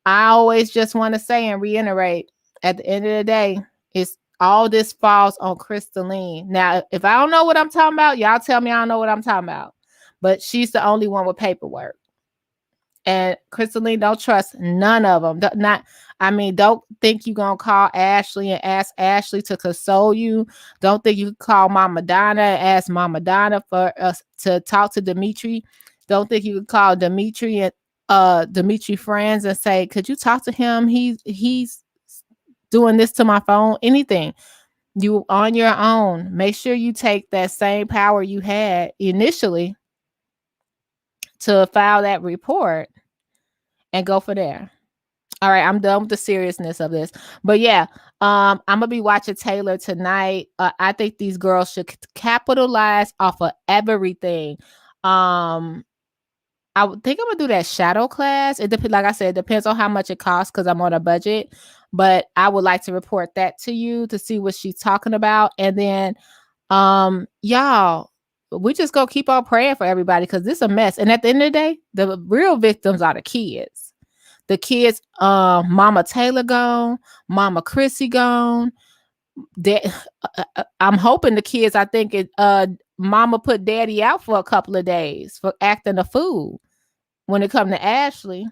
I always just want to say and reiterate, at the end of the day, it's all this falls on Crystalline. Now, if I don't know what I'm talking about, y'all tell me I don't know what I'm talking about. But she's the only one with paperwork. And Crystalline, don't trust none of them. Don't think you're going to call Ashley and ask Ashley to console you. Don't think you can call Mama Donna and ask Mama Donna for us to talk to Dimitri. Don't think you can call Dimitri and Dimitri friends and say, could you talk to him? He's doing this to my phone. Anything. You on your own. Make sure you take that same power you had initially to file that report and go for there. All right, I'm done with the seriousness of this. But yeah, I'm gonna be watching Tayler tonight. I think these girls should capitalize off of everything. I would think I'm gonna do that shadow class. It depends, like I said, it depends on how much it costs because I'm on a budget. But I would like to report that to you to see what she's talking about. And then y'all, we just gonna keep on praying for everybody because this is a mess. And at the end of the day, the real victims are the kids. The kids, Mama Tayler gone, Mama Chrissy gone. I'm hoping the kids, I think Mama put Daddy out for a couple of days for acting a fool when it come to Ashley.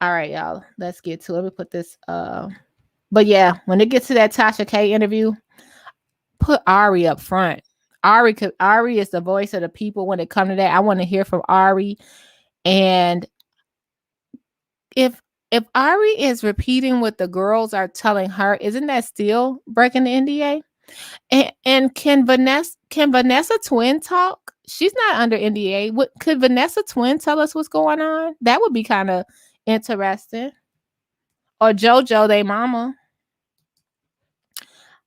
All right, y'all, let's get to it. Let me put this. But yeah, when it gets to that Tasha K interview, put Ari up front. Ari is the voice of the people when it comes to that. I want to hear from Ari. And if Ari is repeating what the girls are telling her, isn't that still breaking the NDA? And can Vanessa Twin talk? She's not under NDA. Could Vanessa Twin tell us what's going on? That would be kind of interesting. Or JoJo, they mama.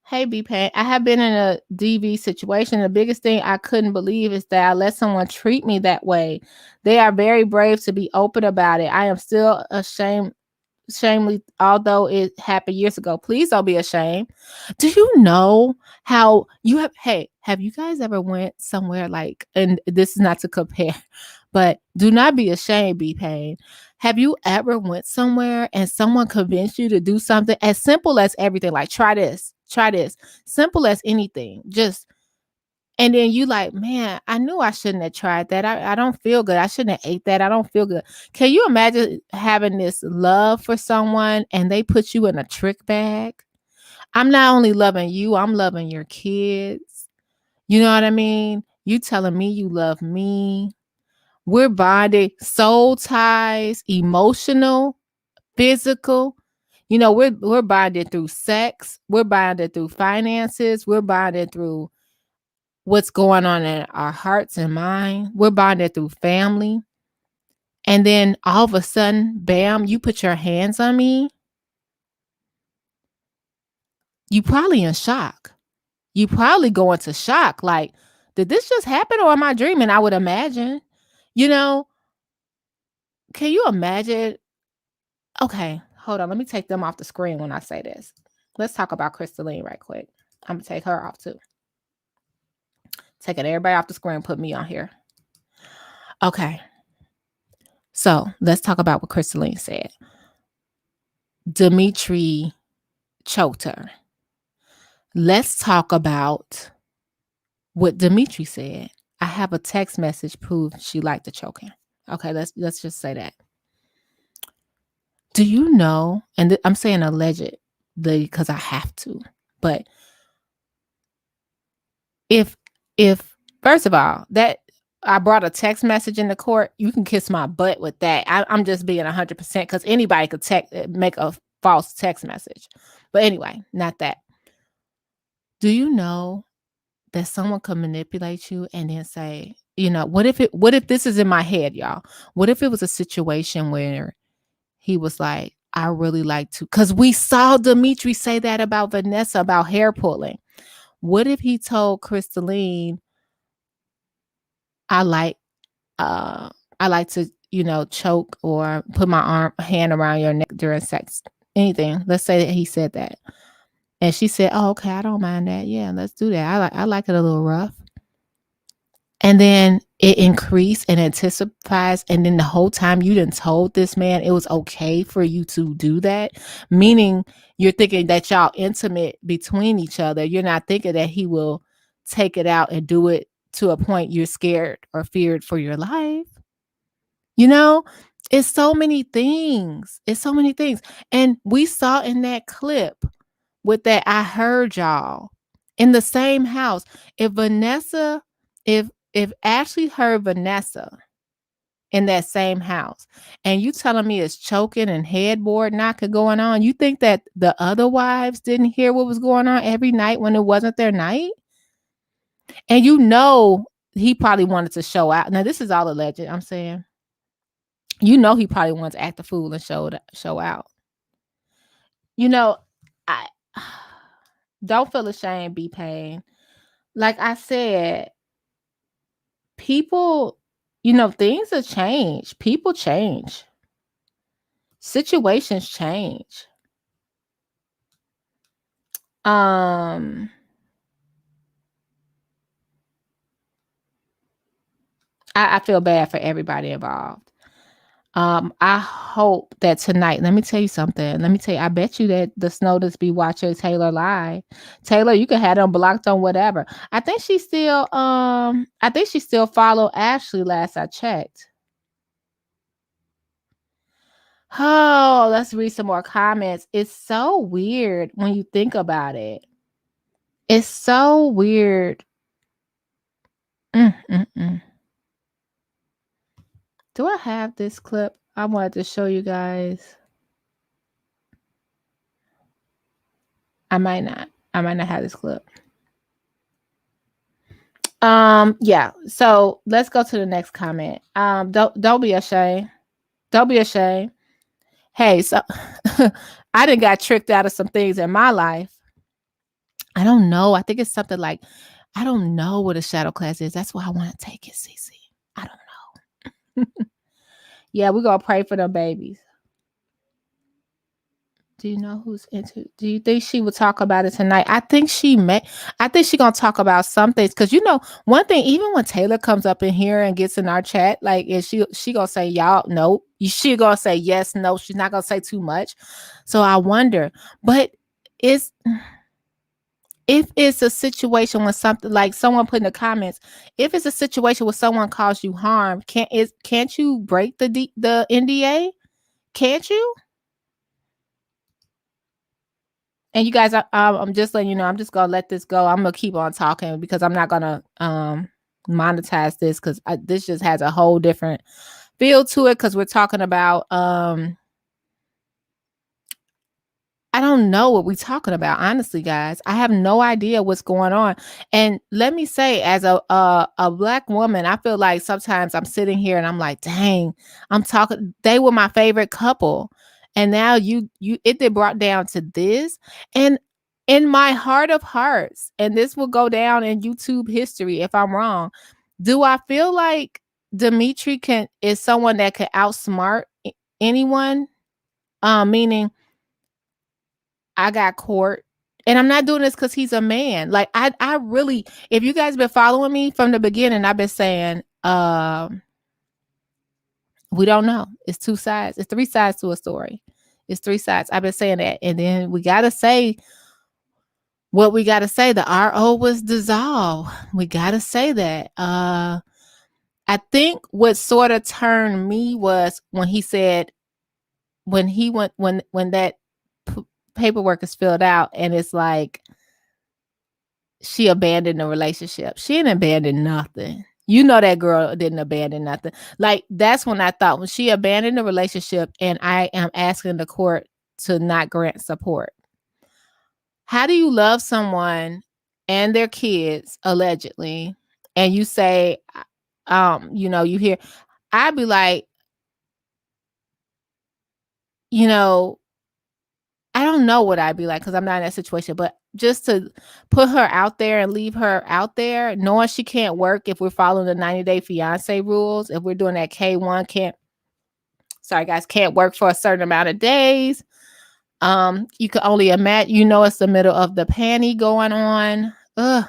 Hey, B-Pain, I have been in a DV situation. The biggest thing I couldn't believe is that I let someone treat me that way. They are very brave to be open about it. I am still ashamed, although it happened years ago. Please don't be ashamed. Do you know how have you guys ever went somewhere like, and this is not to compare, but do not be ashamed, B-Pain. Have you ever went somewhere and someone convinced you to do something as simple as everything, like try this, simple as anything, and then you like, man, I knew I shouldn't have tried that. I don't feel good. I shouldn't have ate that. I don't feel good. Can you imagine having this love for someone and they put you in a trick bag? I'm not only loving you, I'm loving your kids. You know what I mean? You telling me you love me. We're bonded, soul ties, emotional, physical. We're bonded through sex. We're bonded through finances. We're bonded through what's going on in our hearts and mind. We're bonded through family. And then all of a sudden, bam, you put your hands on me. You probably in shock. You probably go into shock. Like, did this just happen or am I dreaming? I would imagine. Can you imagine? Okay, hold on. Let me take them off the screen when I say this. Let's talk about Crystalline right quick. I'm going to take her off too. Taking everybody off the screen, put me on here. Okay. So let's talk about what Crystalline said. Dimitri choked her. Let's talk about what Dimitri said. I have a text message proof she liked the choking. Okay, let's just say that. Do you know, and I'm saying alleged because I have to, but if first of all, that I brought a text message in the court, you can kiss my butt with that. I'm just being 100% because anybody could make a false text message. But anyway, not that. Do you know that someone could manipulate you and then say, what if this is in my head, y'all? What if it was a situation where he was like, I really like to, because we saw Dimitri say that about Vanessa about hair pulling. What if he told Crystalline, I like to, choke or put my hand around your neck during sex, anything. Let's say that he said that. And she said, oh, okay, I don't mind that. Yeah, let's do that. I like it a little rough. And then it increased and intensifies. And then the whole time you done told this man it was okay for you to do that. Meaning you're thinking that y'all intimate between each other. You're not thinking that he will take it out and do it to a point you're scared or feared for your life. It's so many things. It's so many things. And we saw in that clip with that, I heard y'all in the same house. If Ashley heard Vanessa in that same house, and you telling me it's choking and headboard knocking going on, you think that the other wives didn't hear what was going on every night when it wasn't their night? And he probably wanted to show out. Now, this is all alleged, I'm saying. He probably wanted to act the fool and show out. I don't feel ashamed, be pain. Like I said, people, things have changed. People change. Situations change. I feel bad for everybody involved. I hope that tonight, let me tell you something. I bet you that the Snowdens be watching Tayler live. Tayler, you can have them blocked on whatever. I think she still follow Ashley last I checked. Oh, let's read some more comments. It's so weird when you think about it. It's so weird. Do I have this clip? I wanted to show you guys. I might not have this clip. Yeah. So let's go to the next comment. Don't be ashamed. Don't be ashamed. Hey, so I done got tricked out of some things in my life. I don't know. I think it's something like, I don't know what a shadow class is. That's why I want to take it, Cece. I don't know. Yeah, we're gonna pray for them babies. Do you know who's into? Do you think she would talk about it tonight? I think she may. I think she's gonna talk about some things because one thing. Even when Tayler comes up in here and gets in our chat, like is she gonna say y'all no? She gonna say yes, no. She's not gonna say too much. So I wonder, but if it's a situation when something like someone put in the comments, if it's a situation where someone caused you harm, can't you break the NDA? Can't you? And you guys, I'm just letting you know, I'm just going to let this go. I'm going to keep on talking because I'm not going to monetize this because this just has a whole different feel to it because we're talking about, I don't know what we're talking about. Honestly, guys, I have no idea what's going on. And let me say, as a Black woman, I feel like sometimes I'm sitting here and I'm like, dang, they were my favorite couple. And now it brought down to this. And in my heart of hearts, and this will go down in YouTube history if I'm wrong, do I feel like Dimitri is someone that can outsmart anyone? Meaning I got court. And I'm not doing this because he's a man. Like I really, if you guys been following me from the beginning, I've been saying, we don't know. It's two sides. It's three sides to a story. It's three sides. I've been saying that. And then we got to say what we got to say. The RO was dissolved. We got to say that. I think what sort of turned me was when he said, when that paperwork is filled out and it's like, she abandoned the relationship. She didn't abandon nothing. That girl didn't abandon nothing. Like, that's when I thought, when she abandoned the relationship and I am asking the court to not grant support. How do you love someone and their kids allegedly, and you say, you hear, I'd be like, you know, I don't know what I'd be like because I'm not in that situation, but just to put her out there and leave her out there, knowing she can't work if we're following the 90-day fiance rules, if we're doing that K1, can't work for a certain amount of days. You can only imagine, it's the middle of the panty going on. Ugh.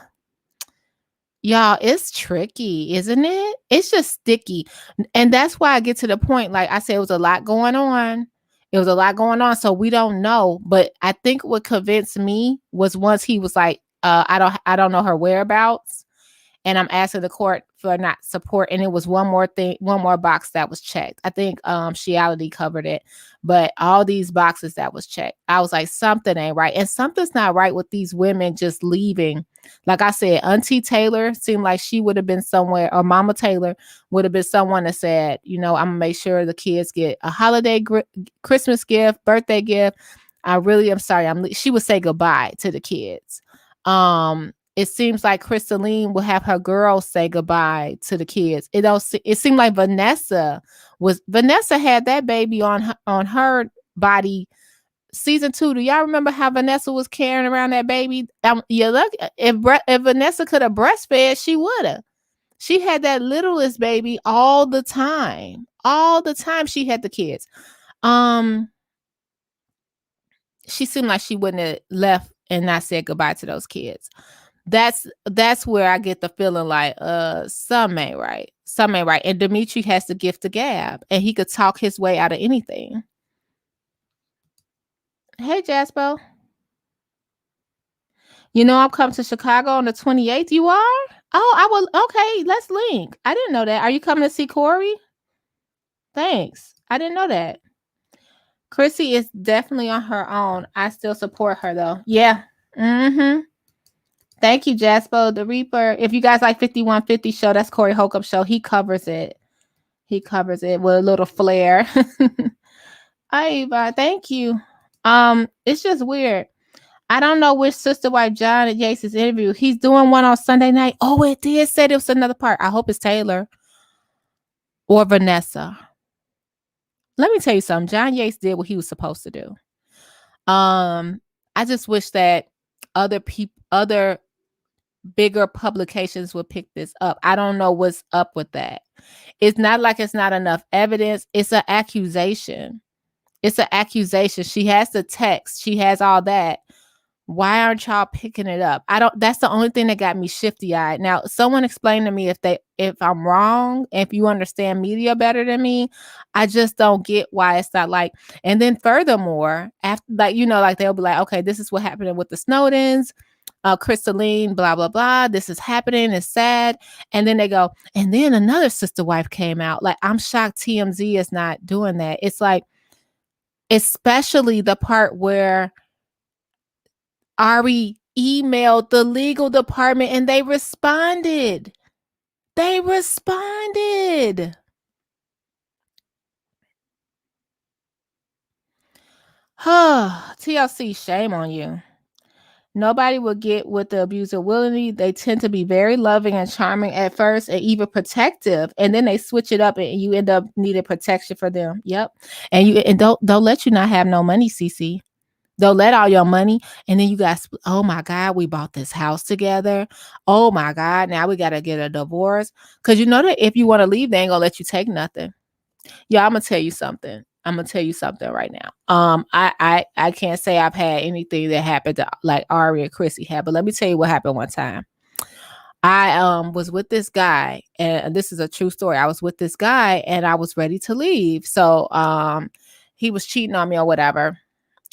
Y'all, it's tricky, isn't it? It's just sticky. And that's why I get to the point, like I said, it was a lot going on. It was a lot going on. So we don't know. But I think what convinced me was once he was like, I don't know her whereabouts. And I'm asking the court for not support. And it was one more box that was checked. I think Shiality covered it, but all these boxes that was checked. I was like, something ain't right. And something's not right with these women just leaving. Like I said, Auntie Taylor seemed like she would have been somewhere, or Mama Taylor would have been someone that said, I'm gonna make sure the kids get a holiday Christmas gift, birthday gift. I really am sorry. She would say goodbye to the kids. It seems like Crystalline will have her girls say goodbye to the kids. It seemed like Vanessa had that baby on her body. Season 2, do y'all remember how Vanessa was carrying around that baby? Look, if Vanessa could have breastfed, she would have. She had that littlest baby all the time. All the time she had the kids. She seemed like she wouldn't have left and not said goodbye to those kids. That's where I get the feeling like some ain't right. And Dimitri has the gift of gab, and he could talk his way out of anything. Hey Jasper, I'm coming to Chicago on the 28th. You are? Oh, I will. Okay, let's link. I didn't know that. Are you coming to see Corey? Thanks. I didn't know that. Chrissy is definitely on her own. I still support her though. Yeah. Thank you, Jasper. The Reaper. If you guys like 5150 show, that's Corey Holcomb show. He covers it. With a little flair. Eva, thank you. It's just weird. I don't know which sister wife John at Yates' interview. He's doing one on Sunday night. Oh, it did say it was another part. I hope it's Taylor or Vanessa. Let me tell you something. John Yates did what he was supposed to do. I just wish that other bigger publications would pick this up. I don't know what's up with that. It's not like it's not enough evidence. It's an accusation. She has the text. She has all that. Why aren't y'all picking it up? That's the only thing that got me shifty-eyed. Now, someone explain to me if I'm wrong, if you understand media better than me. I just don't get why it's not like, and then furthermore, after like they'll be like, okay, this is what happened with the Snowdens, Crystalline, blah, blah, blah. This is happening. It's sad. And then they go, and then another sister wife came out. Like, I'm shocked TMZ is not doing that. It's like, especially the part where Ari emailed the legal department and they responded. TLC, shame on you. Nobody will get with the abuser willingly. They tend to be very loving and charming at first and even protective. And then they switch it up and you end up needing protection for them. Yep. And don't let you not have no money, CC. They'll let all your money, and then you guys, oh my God, we bought this house together. Oh my God, now we got to get a divorce. Because you know that if you want to leave, they ain't going to let you take nothing. Yeah, I'm going to tell you something. Right now. I can't say I've had anything that happened to, like Ari and Chrissy had, but let me tell you what happened one time. I was with this guy, and this is a true story. I was with this guy, and I was ready to leave. So he was cheating on me or whatever.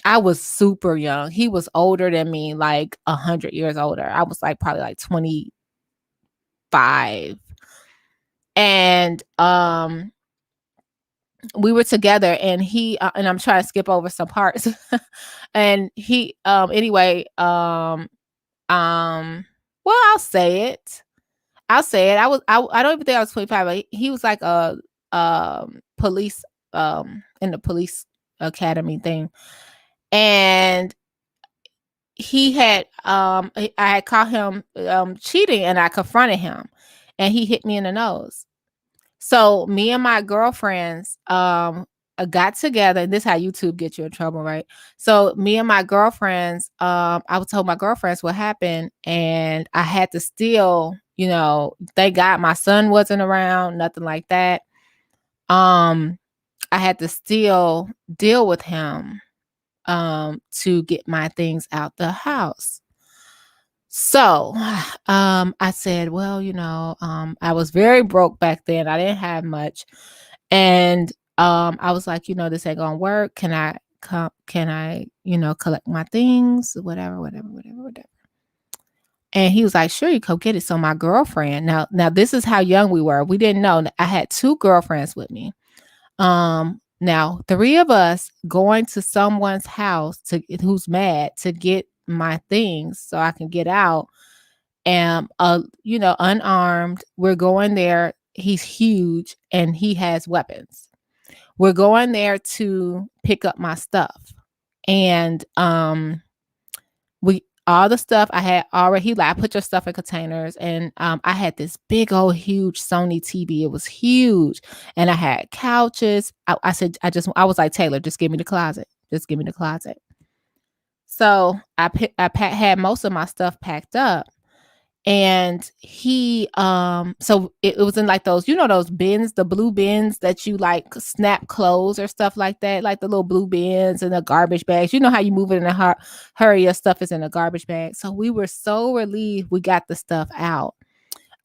I was super young. He was older than me, like 100 years older. I was like probably like 25. And we were together, and he and I'm trying to skip over some parts. And he anyway, well, I'll say it. I don't even think I was 25, but he was like a police in the police academy thing. And he had I had caught him cheating, and I confronted him, and he hit me in the nose. So me and my girlfriends got together. And this is how YouTube gets you in trouble, right? So me and my girlfriends, I told my girlfriends what happened, and I had to still, thank God my son wasn't around, nothing like that. I had to still deal with him to get my things out the house. So I said, well, I was very broke back then. I didn't have much. And I was like, this ain't gonna work. Can I collect my things? Whatever. And he was like, sure, you go get it. So my girlfriend, now this is how young we were. We didn't know. I had 2 girlfriends with me. Now 3 of us going to someone's house who's mad to get my things so I can get out. And unarmed, we're going there. He's huge and he has weapons. We're going there to pick up my stuff. And all the stuff I had already, he like, put your stuff in containers. And I had this big old huge Sony TV. It was huge. And I had couches. I said, I was like, Tayler, just give me the closet. Just give me the closet. So I had most of my stuff packed up. And he so it was in like those, those bins, the blue bins that you like snap clothes or stuff like that, like the little blue bins and the garbage bags. You know how you move it in a hurry, your stuff is in a garbage bag. So we were so relieved we got the stuff out.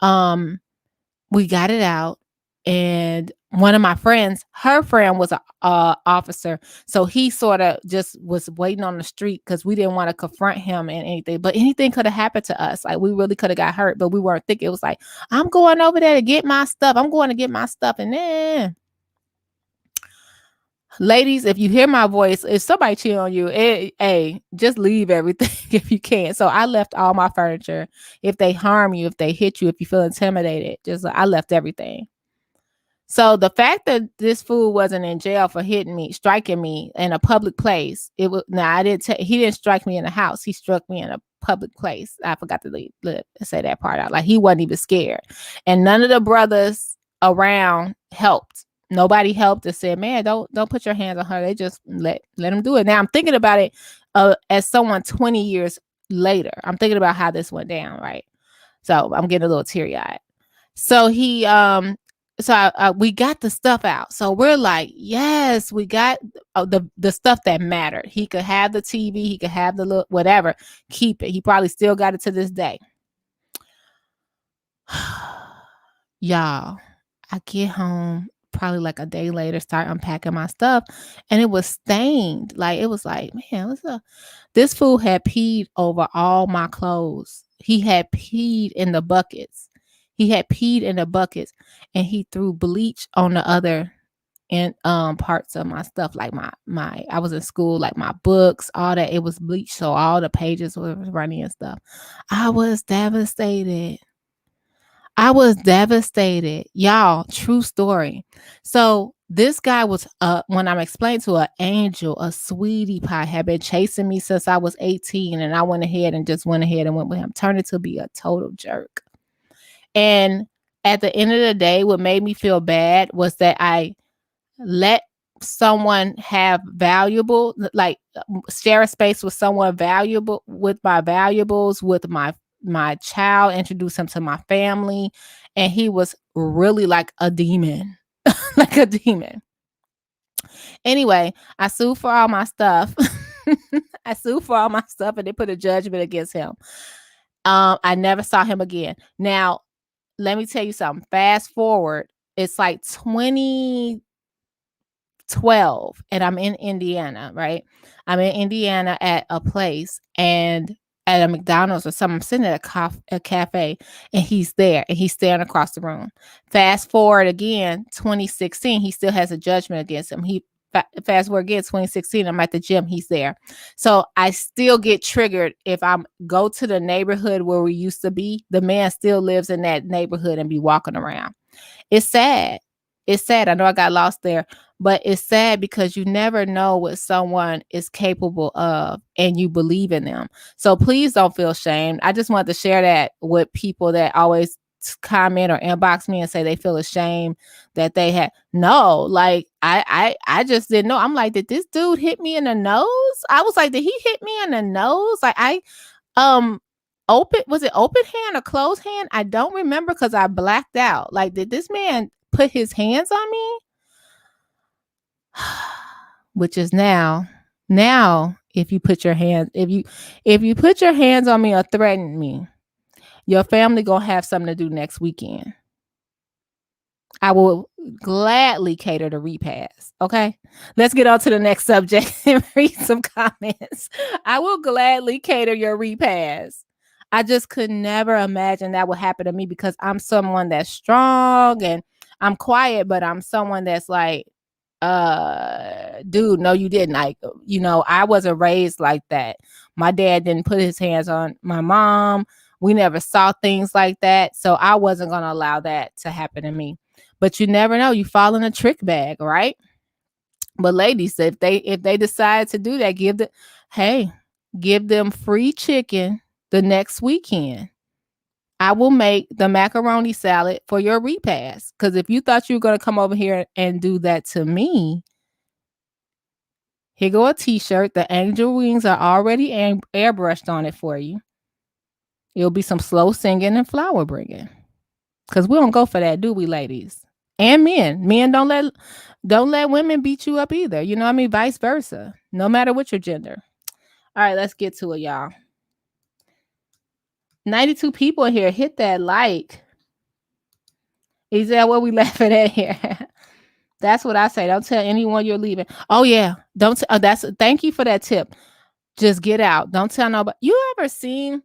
We got it out, and one of my friends, her friend was a officer, so he sort of just was waiting on the street because we didn't want to confront him and anything. But anything could have happened to us. Like we really could have got hurt, but we weren't thinking. It was like, I'm going over there to get my stuff. I'm going to get my stuff, and then. Ladies, if you hear my voice, if somebody cheat on you, hey, just leave everything if you can. So I left all my furniture. If they harm you, if they hit you, if you feel intimidated, I left everything. So the fact that this fool wasn't in jail for striking me in a public place, he didn't strike me in the house. He struck me in a public place. I forgot to say that part out. Like he wasn't even scared, and none of the brothers around helped. Nobody helped and said, man, don't put your hands on her. They just let them do it. Now I'm thinking about it as someone 20 years later. I'm thinking about how this went down, right? So I'm getting a little teary-eyed. So we got the stuff out. So we're like, yes, we got the stuff that mattered. He could have the TV, he could have the little whatever, keep it. He probably still got it to this day. Y'all, I get home probably like a day later, start unpacking my stuff, and it was stained. Like it was like, man, what's up? This fool had peed over all my clothes. He had peed in the buckets. And he threw bleach on the other parts of my stuff, like my I was in school, like my books, all that. It was bleach, so all the pages were running and stuff. I was devastated. Y'all, true story. So this guy was, when I'm explained to, an angel, a sweetie pie, had been chasing me since I was 18. And I went ahead and went with him. Turned it to be a total jerk. And at the end of the day, what made me feel bad was that I let someone have valuable, like share a space with someone valuable, with my valuables, with my child, introduce him to my family, and he was really like a demon. Like a demon. Anyway, I sued for all my stuff. And they put a judgment against him. I never saw him again. Now, let me tell you something. Fast forward, it's like 2012, and I'm in Indiana, right? I'm in Indiana at a place, and at a McDonald's or something. I'm sitting at a cafe, and he's there, and he's staring across the room. Fast forward again, 2016, he still has a judgment against him. Fast forward again, 2016, I'm at the gym, he's there. So I still get triggered if I go to the neighborhood where we used to be. The man still lives in that neighborhood and be walking around. It's sad. it's sad. I know I got lost there, but it's sad because you never know what someone is capable of and you believe in them. So please don't feel shamed. I just wanted to share that with people that always comment or inbox me and say they feel ashamed that they had no, like I just didn't know. I'm like, did this dude hit me in the nose? I was like, did he hit me in the nose? Like um open, was it open hand or closed hand? I don't remember because I blacked out. Like, did this man put his hands on me? Which is now if you put your hands, if you put your hands on me or threaten me, your family gonna have something to do next weekend. I will gladly cater the repast. Okay. Let's get on to the next subject and read some comments. I will gladly cater your repast. I just could never imagine that would happen to me because I'm someone that's strong and I'm quiet, but I'm someone that's like, dude, no, you didn't. Like, I wasn't raised like that. My dad didn't put his hands on my mom. We never saw things like that. So I wasn't going to allow that to happen to me. But you never know. You fall in a trick bag, right? But ladies, if they decide to do that, give them free chicken the next weekend. I will make the macaroni salad for your repast. Because if you thought you were going to come over here and do that to me, here go a t-shirt. The angel wings are already airbrushed on it for you. It'll be some slow singing and flower bringing. Because we don't go for that, do we, ladies? And men. Men don't let women beat you up either. You know what I mean? Vice versa. No matter what your gender. All right, let's get to it, y'all. 92 people in here. Hit that like. Is that what we laughing at here? That's what I say. Don't tell anyone you're leaving. Oh yeah. Thank you for that tip. Just get out. Don't tell nobody. You ever see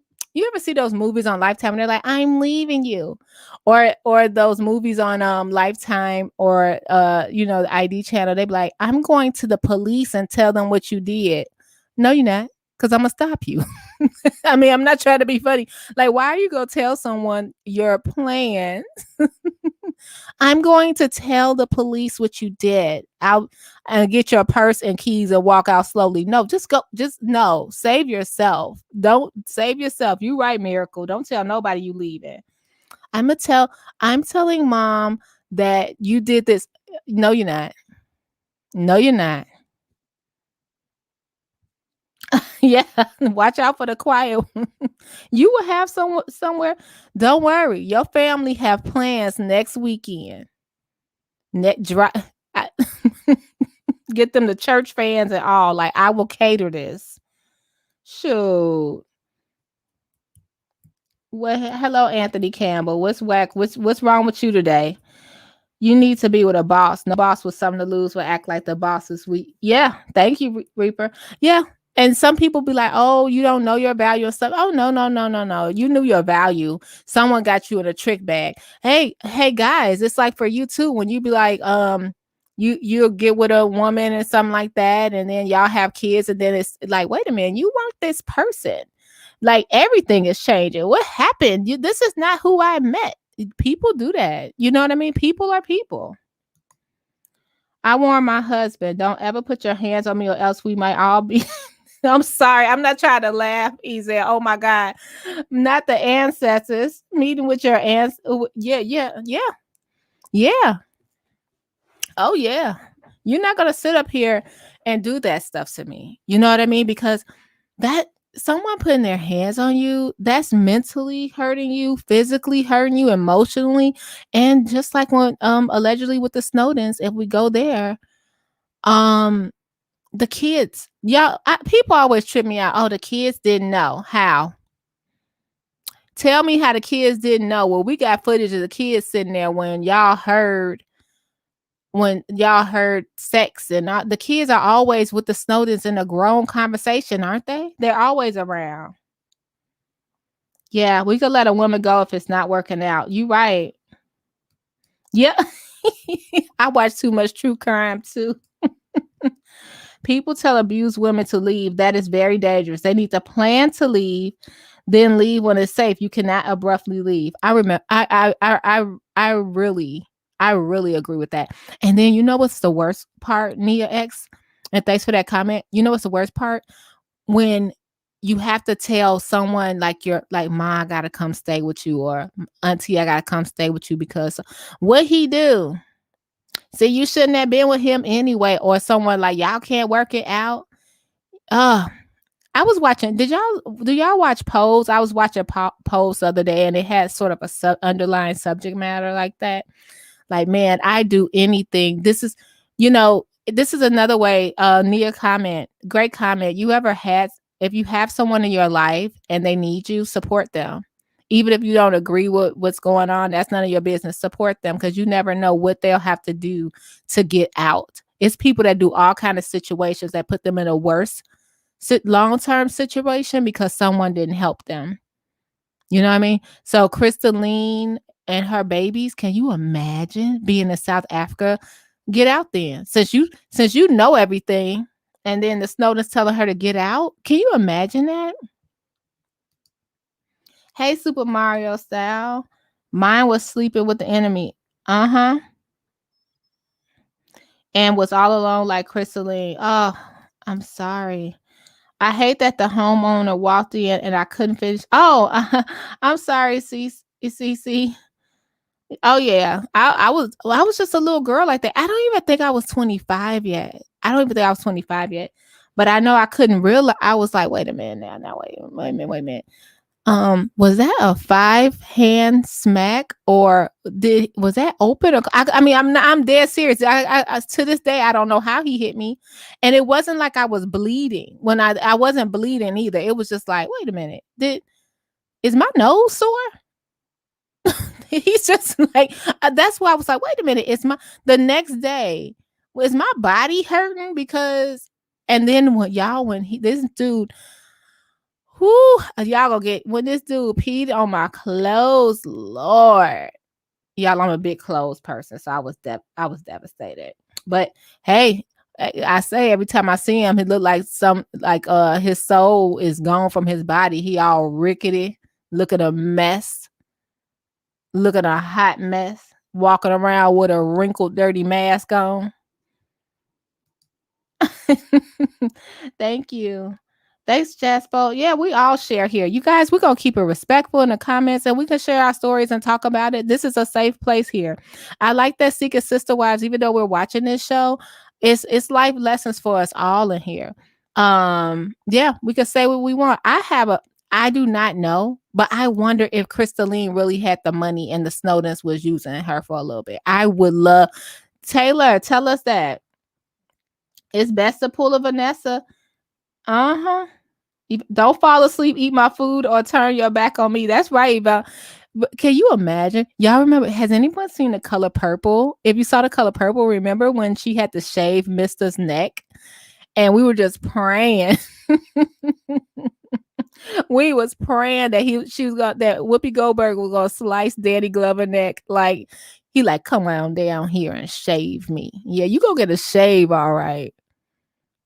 those movies on Lifetime and they're like, I'm leaving you? Or those movies on Lifetime or the ID channel, they be like, I'm going to the police and tell them what you did. No, you're not, because I'm gonna stop you. I mean, I'm not trying to be funny. Like, why are you gonna tell someone your plan? I'm going to tell the police what you did. I'll get your purse and keys and walk out slowly. No, just go. Just no. Save yourself. Don't save yourself. You right, Miracle. Don't tell nobody you leaving. I'm telling mom that you did this. No, you're not. No, you're not. Yeah, watch out for the quiet. You will have somewhere. Don't worry. Your family have plans next weekend. Get them the church fans and all. Like, I will cater this. Shoot. Well, hello, Anthony Campbell. What's whack? What's wrong with you today? You need to be with a boss. No boss with something to lose will act like the boss is weak. Yeah, thank you, Reaper. Yeah. And some people be like, oh, you don't know your value and stuff. Oh, no. You knew your value. Someone got you in a trick bag. Hey, guys, it's like for you too. When you be like, you'll get with a woman and something like that, and then y'all have kids, and then it's like, wait a minute, you weren't this person. Like, everything is changing. What happened? This is not who I met. People do that. You know what I mean? People are people. I warn my husband, don't ever put your hands on me or else we might all be. I'm sorry. I'm not trying to laugh. He said, oh my God. Not the ancestors. Meeting with your ancestors. Yeah. Oh yeah. You're not going to sit up here and do that stuff to me. You know what I mean? Because that someone putting their hands on you, that's mentally hurting you, physically hurting you, emotionally. And just like when allegedly with the Snowdens, if we go there, the kids, y'all, people always trip me out. Oh, the kids didn't know. How? Tell me how the kids didn't know. Well, we got footage of the kids sitting there when y'all heard sex, and the kids are always with the Snowdens in a grown conversation, aren't they? They're always around. Yeah, we could let a woman go if it's not working out. You right. Yeah. I watch too much true crime too. People tell abused women to leave. That is very dangerous. They need to plan to leave, then leave when it's safe. You cannot abruptly leave. I remember I really I really agree with that. And then you know what's the worst part, Nia X? And thanks for that comment. You know what's the worst part? When you have to tell someone like your like ma, I gotta come stay with you, or auntie, I gotta come stay with you because what he do? See, you shouldn't have been with him anyway, or someone like y'all can't work it out. Uh I was watching. Do y'all watch Pose? I was watching Pose the other day, and it had sort of a underlying subject matter like that. Like, man, I do anything. This is another way. Nia comment, great comment. You ever had, if you have someone in your life and they need you, support them. Even if you don't agree with what's going on, that's none of your business. Support them because you never know what they'll have to do to get out. It's people that do all kind of situations that put them in a worse long-term situation because someone didn't help them. You know what I mean? So Crystalline and her babies, can you imagine being in South Africa? Get out then. Since you know everything, and then the Snowden's telling her to get out. Can you imagine that? Hey, Super Mario style. Mine was sleeping with the enemy. Uh-huh. And was all alone like Crystalline. Oh, I'm sorry. I hate that the homeowner walked in and I couldn't finish. Oh, I'm sorry, CC. Oh yeah, I was just a little girl like that. I don't even think I was 25 yet. I don't even think I was 25 yet. But I know I couldn't realize. I was like, wait a minute now, wait a minute. Was that a 5-hand smack or was that open? Or I mean, I'm dead serious. I to this day I don't know how he hit me, and it wasn't like I was bleeding when I wasn't bleeding either. It was just like, wait a minute, is my nose sore? He's just like, that's why I was like, wait a minute, the next day, was my body hurting? Because, and then this dude, whoo, y'all gonna get, when this dude peed on my clothes, Lord. Y'all, I'm a big clothes person, so I was devastated. But hey, I say every time I see him, he look like his soul is gone from his body. He all rickety, looking a mess. Looking a hot mess, walking around with a wrinkled, dirty mask on. Thank you. Thanks, Jaspo. Yeah, we all share here. You guys, we're going to keep it respectful in the comments and we can share our stories and talk about it. This is a safe place here. I like that Secret Sister Wives, even though we're watching this show, it's life lessons for us all in here. Yeah, we can say what we want. I do not know, but I wonder if Crystalline really had the money and the Snowdens was using her for a little bit. I would love Taylor, tell us that. It's best to pull a Vanessa. Uh-huh. Don't fall asleep, eat my food, or turn your back on me. That's right, but can you imagine? Y'all remember? Has anyone seen The Color Purple? If you saw The Color Purple, remember when she had to shave Mister's neck, and we were just praying. We was praying that Whoopi Goldberg was gonna slice Danny Glover neck. Like he like, come on down here and shave me. Yeah, you go get a shave, all right.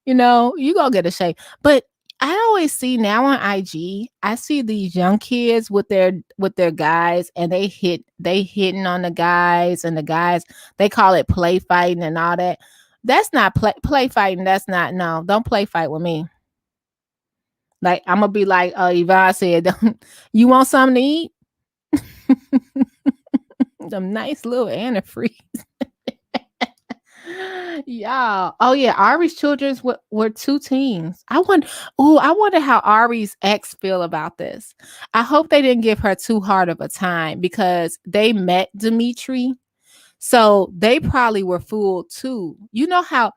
You know, you go get a shave. But I always see now on IG, I see these young kids with their guys, and they hitting on the guys, and the guys, they call it play fighting and all that. That's not play fighting. That's not, no, don't play fight with me. Like, I'm gonna be like Yvonne said, you want something to eat? Them nice little antifreeze. Y'all. Oh yeah, Ari's children were two teens. I wonder how Ari's ex feel about this. I hope they didn't give her too hard of a time because they met Dimitri. So they probably were fooled too. You know how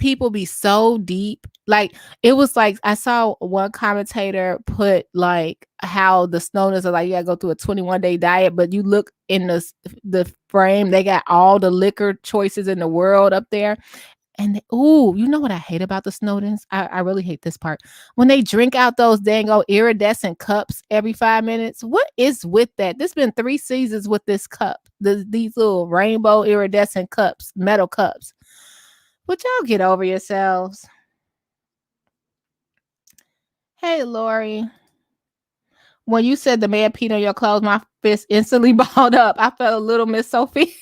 people be so deep. Like, it was like, I saw one commentator put like how the Snowdens are like, you gotta go through a 21-day diet, but you look in the frame, they got all the liquor choices in the world up there. And you know what I hate about the Snowdens? I really hate this part. When they drink out those dang old iridescent cups every 5 minutes. What is with that? There's been 3 seasons with this cup. These little rainbow iridescent cups, metal cups. Would y'all get over yourselves? Hey, Lori. When you said the man peed on your clothes, my fist instantly balled up. I felt a little Miss Sophie.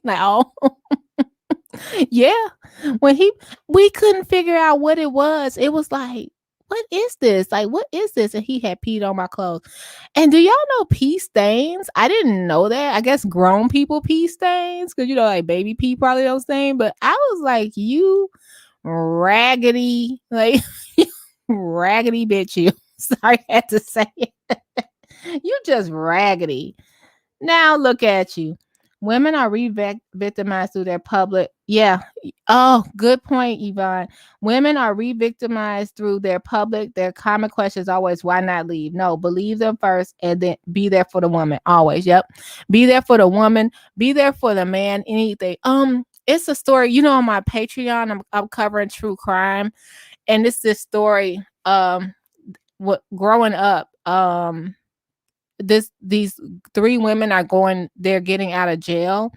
Like, oh, yeah. When we couldn't figure out what it was. It was like, what is this? Like, what is this? And he had peed on my clothes. And do y'all know pee stains? I didn't know that. I guess grown people pee stains because like baby pee probably don't stain. But I was like, you raggedy, like raggedy bitch. You sorry, I had to say it. You just raggedy. Now look at you. Women are re-victimized through their public. Yeah. Oh, good point, Yvonne. Women are re-victimized through their public. Their common question is always, why not leave? No, believe them first and then be there for the woman. Always. Yep. Be there for the woman. Be there for the man. Anything. It's a story, on my Patreon, I'm covering true crime. And it's this story, what growing up, these three women they're getting out of jail,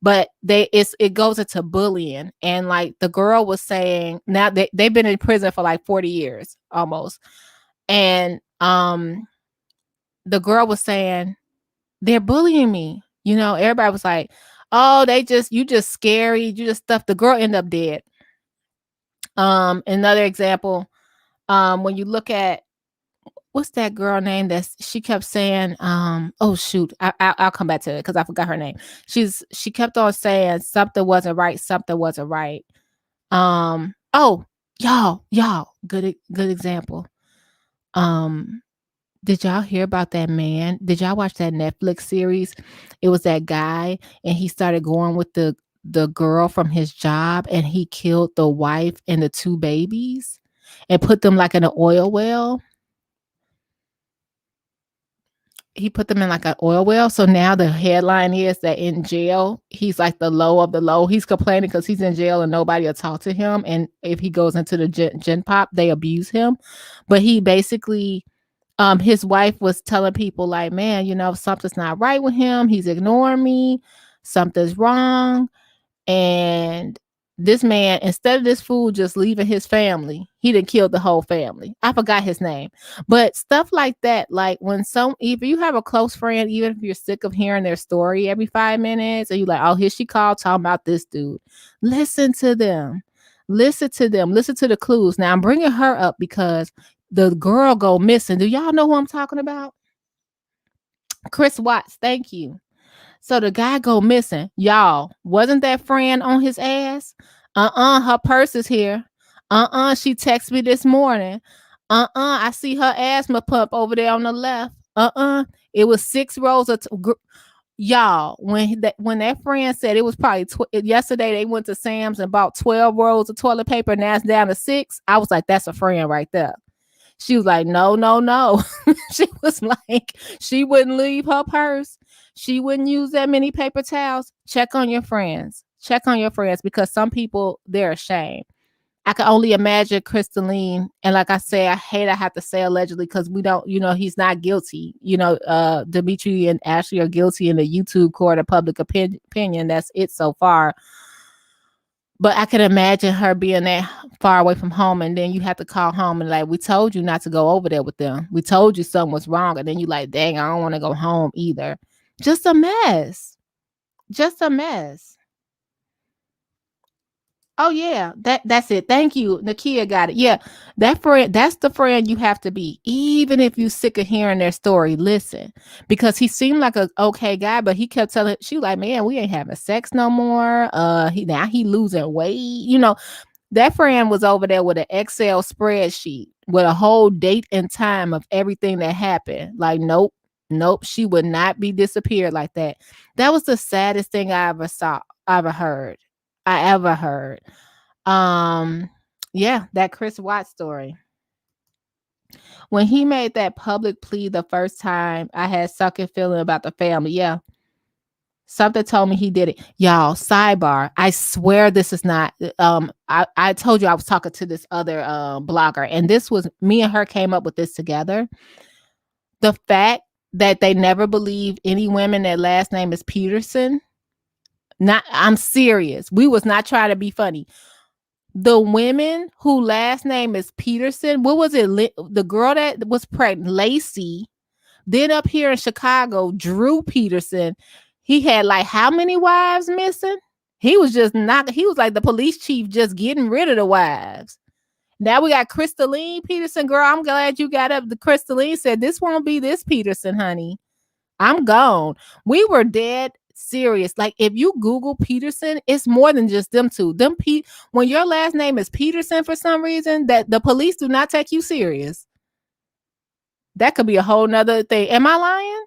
but it goes into bullying. And like the girl was saying, now they've been in prison for like 40 years almost. And the girl was saying, they're bullying me. Everybody was like, oh, you just scary, you just stuff. The girl ended up dead. Another example, when you look at, what's that girl name that she kept saying, oh shoot, I'll come back to it because I forgot her name. She kept on saying something wasn't right. Oh, y'all, good example. Did y'all hear about that man? Did y'all watch that Netflix series? It was that guy, and he started going with the girl from his job, and he killed the wife and the two babies and put them like in an oil well. He put them in like an oil well. So now the headline is that in jail, he's like the low of the low. He's complaining because he's in jail and nobody will talk to him. And if he goes into the gen pop, they abuse him. But he basically, his wife was telling people like, man, something's not right with him. He's ignoring me. Something's wrong. And this man, instead of this fool just leaving his family, he done killed the whole family. I forgot his name. But stuff like that, like if you have a close friend, even if you're sick of hearing their story every 5 minutes, and you're like, oh, here she called talking about this dude. Listen to them. Listen to the clues. Now I'm bringing her up because the girl go missing. Do y'all know who I'm talking about? Chris Watts. Thank you. So the guy go missing. Y'all, wasn't that friend on his ass? Her purse is here. She texted me this morning. I see her asthma pump over there on the left. It was 6 rows of y'all. When that friend said it was probably yesterday, they went to Sam's and bought 12 rolls of toilet paper, and that's down to 6. I was like, that's a friend right there. She was like, no. She was like, she wouldn't leave her purse. She wouldn't use that many paper towels. Check on your friends. Because some people, they're ashamed. I can only imagine Crystalline. And like I say, I have to say allegedly because we don't, he's not guilty. Dimitri and Ashley are guilty in the YouTube court of public opinion. That's it so far. But I can imagine her being that far away from home, and then you have to call home and like, we told you not to go over there with them. We told you something was wrong. And then you like, dang, I don't want to go home either. Just a mess. Oh yeah, that's it. Thank you. Nakia got it. Yeah, that friend, that's the friend you have to be. Even if you sick of hearing their story, listen. Because he seemed like a okay guy, but he kept telling, she like, man, we ain't having sex no more. He losing weight. That friend was over there with an Excel spreadsheet with a whole date and time of everything that happened. Like, nope, she would not be disappeared like that. That was the saddest thing I ever heard. Yeah, that Chris Watts story. When he made that public plea the first time, I had sucking feeling about the family. Yeah. Something told me he did it. Y'all, sidebar. I swear this is not, I told you I was talking to this other blogger, and this was, me and her came up with this together. The fact that they never believed any women that last name is Peterson. I'm serious. We was not trying to be funny. The women who last name is Peterson, what was it? The girl that was pregnant, Lacey, Then up here in Chicago, Drew Peterson, he had like how many wives missing? He was just not, he was like the police chief just getting rid of the wives. Now we got Crystalline Peterson. Girl, I'm glad you got up. The Crystalline said, this won't be this Peterson, honey. I'm gone. We were dead serious. Like if you Google Peterson, it's more than just them two. When your last name is Peterson for some reason, that the police do not take you serious. That could be a whole nother thing. Am I lying?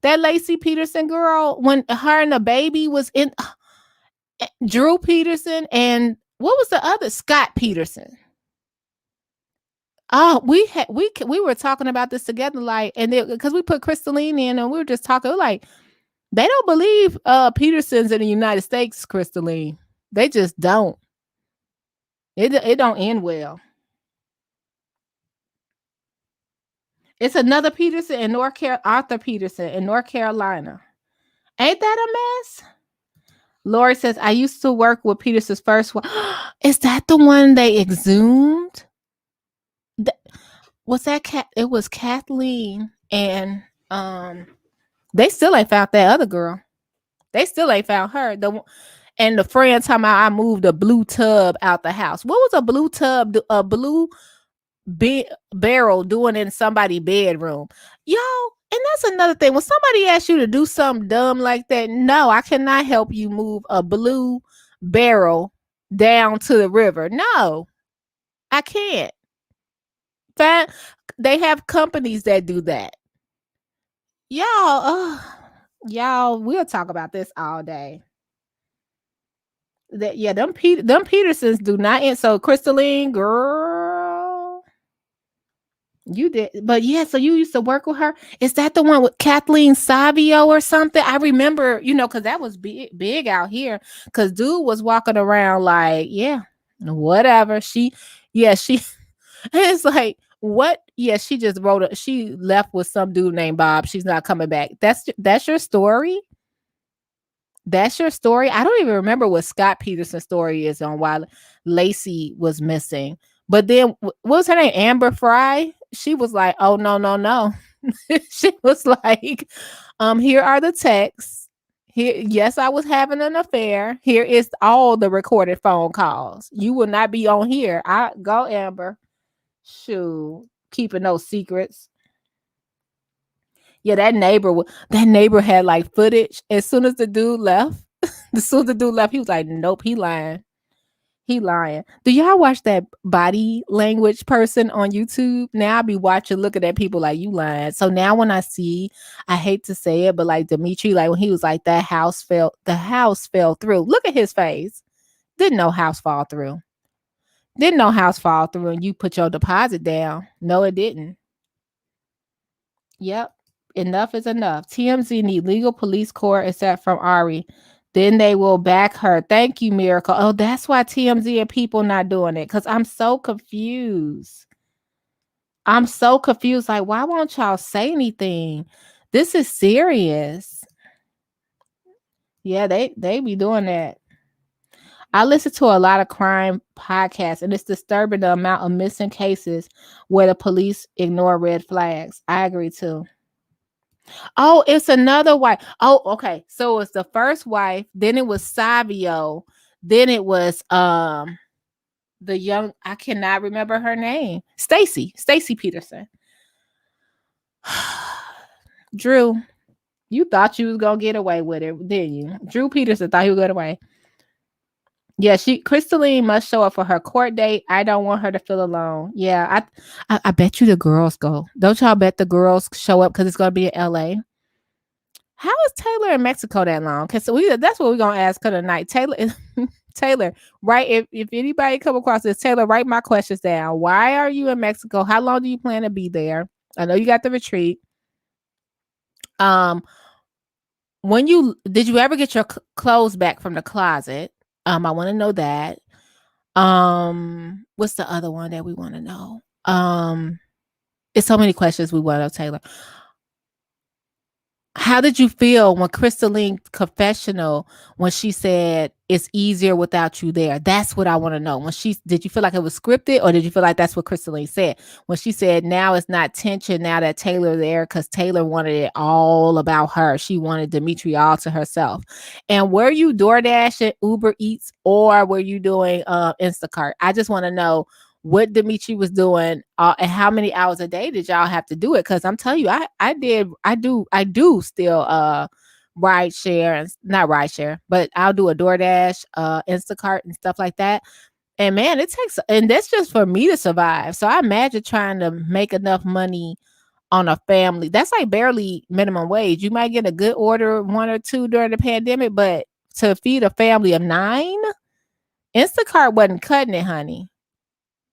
That Lacey Peterson girl, when her and the baby was in Drew Peterson and what was the other? Scott Peterson. Oh, we were talking about this together, like, and because we put Crystalline in, and we were just talking like they don't believe Peterson's in the United States, Crystalline. They just don't. It don't end well. It's another Peterson in Arthur Peterson in North Carolina. Ain't that a mess? Lori says, I used to work with Peterson's first one. Is that the one they exhumed? Was that it was Kathleen, and they still ain't found that other girl. They still ain't found her. And the friend talking about I moved a blue tub out the house. What was a blue tub, a blue barrel doing in somebody's bedroom? Y'all, and that's another thing. When somebody asks you to do something dumb like that, no, I cannot help you move a blue barrel down to the river. No, I can't. They have companies that do that. Y'all, we'll talk about this all day. Them Petersons do not end. So Crystalline, girl, you did, but yeah. So you used to work with her. Is that the one with Kathleen Savio or something? I remember, because that was big out here. Because dude was walking around like, yeah, whatever. It's like, what? Yeah, she just she left with some dude named Bob. She's not coming back. That's your story? That's your story? I don't even remember what Scott Peterson's story is on why Lacey was missing. But then, what was her name? Amber Fry? She was like, oh, no. She was like, here are the texts. Here, yes, I was having an affair. Here is all the recorded phone calls. You will not be on here. Go, Amber. Shoot, keeping those secrets. Yeah, that neighbor had like footage. As soon as the dude left, he was like, nope, he lying. Do y'all watch that body language person on YouTube? Now I be looking at people like, you lying. So now when I hate to say it, but like Dimitri, like when he was like, the house fell through. Look at his face. Didn't know house fall through. And you put your deposit down. No, it didn't. Yep. Enough is enough. TMZ need legal police court except from Ari. Then they will back her. Thank you, Miracle. Oh, that's why TMZ and people not doing it. Because I'm so confused. Like, why won't y'all say anything? This is serious. Yeah, they be doing that. I listen to a lot of crime podcasts, and it's disturbing the amount of missing cases where the police ignore red flags. I agree too. Oh, it's another wife. Oh, okay. So it's the first wife, then it was Savio, then it was the young, I cannot remember her name. Stacy Peterson. Drew, you thought you was gonna get away with it, didn't you? Drew Peterson thought he would get away. Yeah, Crystalline must show up for her court date. I don't want her to feel alone. Yeah, I bet you the girls go. Don't y'all bet the girls show up because it's gonna be in LA? How is Tayler in Mexico that long? Because that's what we're gonna ask her tonight. Tayler, right? If anybody come across this, Tayler, write my questions down. Why are you in Mexico? How long do you plan to be there? I know you got the retreat. Did you ever get your clothes back from the closet? I want to know that. What's the other one that we want to know? It's so many questions we want to know, Tayler. How did you feel when Crystalline confessional, when she said it's easier without you there. That's what I want to know. Did you feel like it was scripted, or did you feel like that's what Crystalline said when she said now it's not tension now that Tayler there, because Tayler wanted it all about her. She wanted Dimitri all to herself. And were you DoorDash and Uber Eats, or were you doing Instacart? I just want to know what Dimitri was doing, and how many hours a day did y'all have to do it? Because I'm telling you, I do still ride share, and not ride share, but I'll do a DoorDash, Instacart and stuff like that. And man, it takes, and that's just for me to survive. So I imagine trying to make enough money on a family. That's like barely minimum wage. You might get a good order, one or two during the pandemic, but to feed a family of 9, Instacart wasn't cutting it, honey.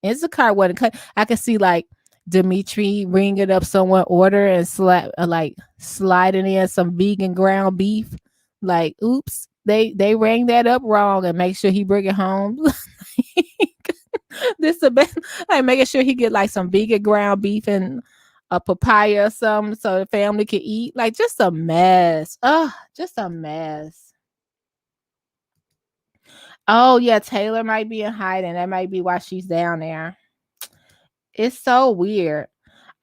Instacart wasn't cut. I could see like Dimitri ringing up someone order and like sliding in some vegan ground beef. Like, oops, they rang that up wrong, and make sure he bring it home. This the best. Like making sure he get like some vegan ground beef and a papaya or something so the family can eat. Like just a mess. Just a mess. Oh yeah, Tayler might be in hiding. That might be why she's down there. It's so weird.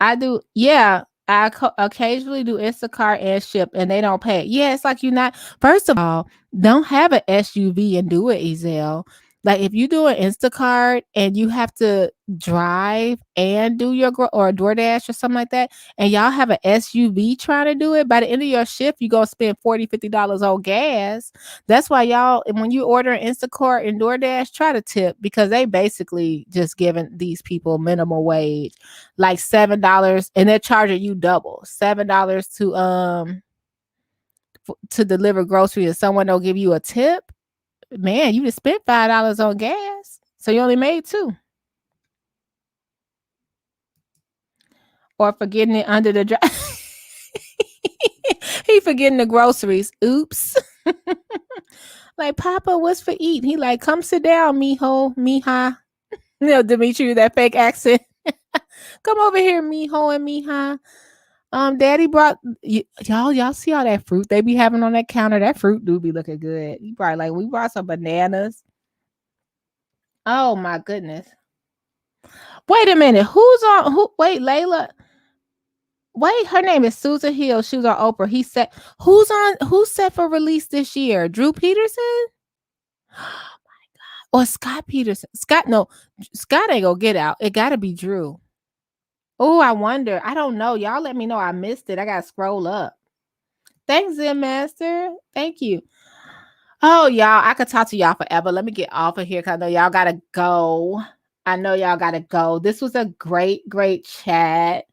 I do, yeah. Occasionally do Instacart and ship, and they don't pay. Yeah, it's like you're not. First of all, don't have an SUV and do it, Ezel. Like if you do an Instacart and you have to drive and do your or DoorDash or something like that, and y'all have an SUV trying to do it, by the end of your shift, you gonna spend $40-$50 on gas. That's why y'all, when you order an Instacart and DoorDash, try to tip, because they basically just giving these people minimal wage, like $7, and they're charging you double $7 to deliver groceries, and someone don't give you a tip. Man, you just spent $5 on gas, so you only made $2. Or forgetting it under the he forgetting the groceries. Oops. Like, Papa, what's for eat? He like, come sit down, mijo, mija. You know, Dimitri, that fake accent. Come over here, mijo and mija. Daddy brought y'all see all that fruit they be having on that counter. That fruit do be looking good. He probably like, we brought some bananas. Oh my goodness. Wait a minute. Wait, Layla. Wait, her name is Susan Hill. She was on Oprah. Who's set for release this year? Drew Peterson? Oh my God. Or Scott Peterson. Scott ain't gonna get out. It gotta be Drew. Oh, I wonder. I don't know. Y'all let me know. I missed it. I gotta scroll up. Thanks, Zen Master. Thank you. Oh, y'all, I could talk to y'all forever. Let me get off of here because I know y'all gotta go. This was a great, great chat.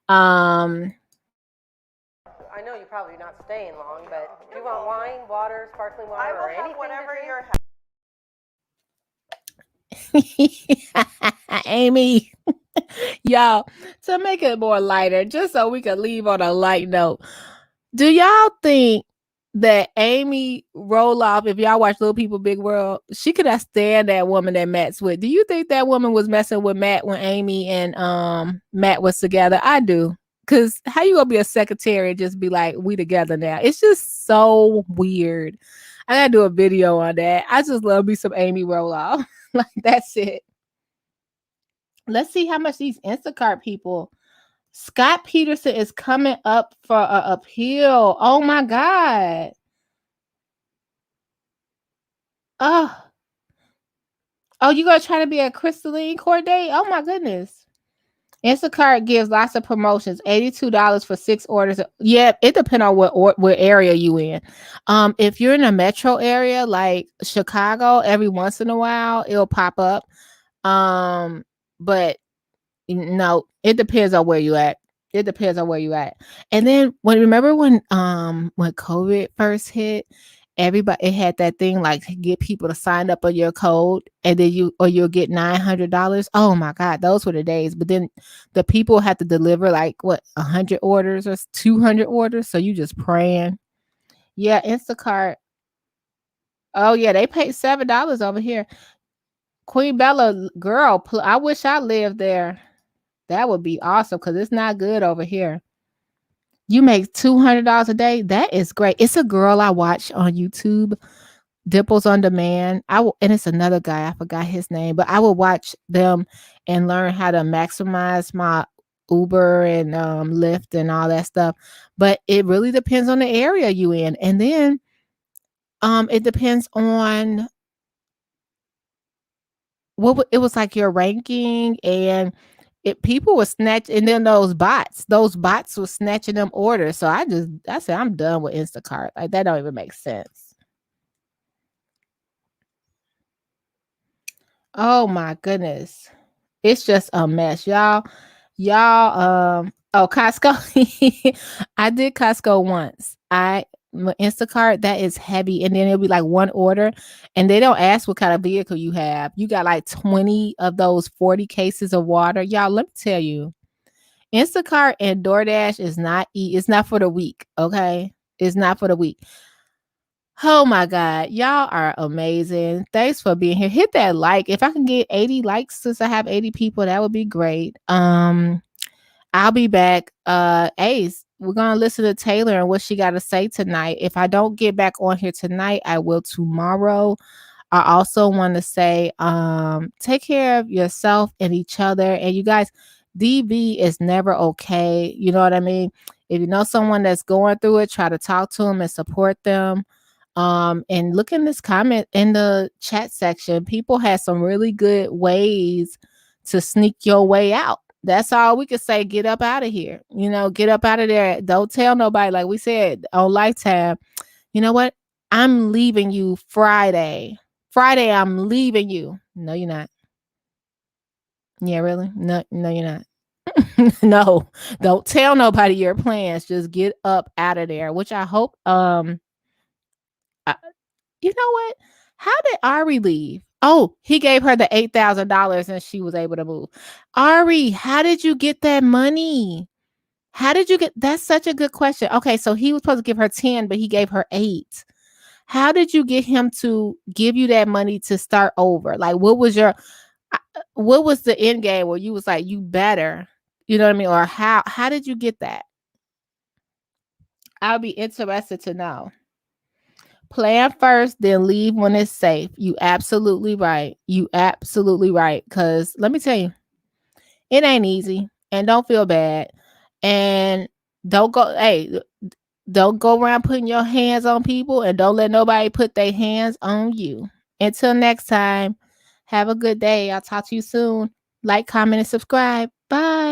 I know you're probably not staying long, but do you want wine, water, sparkling water, or anything? Whatever you're Amy. Y'all, to make it more lighter, just so we can leave on a light note, do y'all think that Amy Roloff, if y'all watch Little People Big World, she could have stand that woman that Matt's with? Do you think that woman was messing with Matt when Amy and Matt was together? I do. Cause how you gonna be a secretary and just be like, we together now? It's just so weird. I gotta do a video on that. I just love me some Amy Roloff. Like, that's it. Let's see how much these Instacart people. Scott Peterson is coming up for an appeal. Oh my God. Oh, you gonna try to be a Crystalline court date? Oh my goodness. Instacart gives lots of promotions. $82 for 6 orders. Yeah, it depends on what area you in. If you're in a metro area like Chicago, every once in a while it'll pop up. But no, it depends on where you at. And then remember when COVID first hit, everybody, it had that thing like get people to sign up on your code, and then you'll get $900. Oh my God, those were the days. But then the people had to deliver like 100 orders or 200 orders, so you just praying. Yeah, Instacart. Oh yeah, they paid $7 over here. Queen Bella, girl, I wish I lived there. That would be awesome, because it's not good over here. You make $200 a day. That is great. It's a girl I watch on YouTube. Dimples on Demand. And it's another guy. I forgot his name, but I will watch them and learn how to maximize my Uber and Lyft and all that stuff. But it really depends on the area you in, and then it depends on it was like your ranking, and people were snatch, and then those bots were snatching them orders. So I said I'm done with Instacart. Like that don't even make sense. Oh my goodness. It's just a mess, y'all. Oh, Costco. I did Costco once. Instacart, that is heavy. And then it'll be like one order, and they don't ask what kind of vehicle you have. You got like 20 of those 40 cases of water. Y'all, let me tell you, Instacart and DoorDash it's not for the weak, okay? It's not for the weak. Oh my God. Y'all are amazing. Thanks for being here. Hit that like. If I can get 80 likes since I have 80 people, that would be great. I'll be back. Ace, we're gonna listen to Tayler and what she got to say tonight. If I don't get back on here tonight, I will tomorrow. I also want to say, take care of yourself and each other. And you guys, DV is never okay. You know what I mean? If you know someone that's going through it, try to talk to them and support them. And look in this comment in the chat section. People had some really good ways to sneak your way out. That's all we could say. Get up out of here. Get up out of there. Don't tell nobody. Like we said on Lifetime, you know what? I'm leaving you Friday. Friday, I'm leaving you. No, you're not. Yeah, really? No, you're not. No, don't tell nobody your plans. Just get up out of there. Which I hope. You know what? How did Ari leave? Oh, he gave her the $8,000 and she was able to move. Ari, how did you get that money? How did you get? That's such a good question. Okay, so he was supposed to give her 10, but he gave her 8. How did you get him to give you that money to start over? Like, what was the end game where you was like, you better, you know what I mean? Or how did you get that? I'll be interested to know. Plan first, then leave when it's safe. You absolutely right. You absolutely right. Because let me tell you, it ain't easy. And don't feel bad. And don't go around putting your hands on people, and don't let nobody put their hands on you. Until next time, have a good day. I'll talk to you soon. Like, comment, and subscribe. Bye.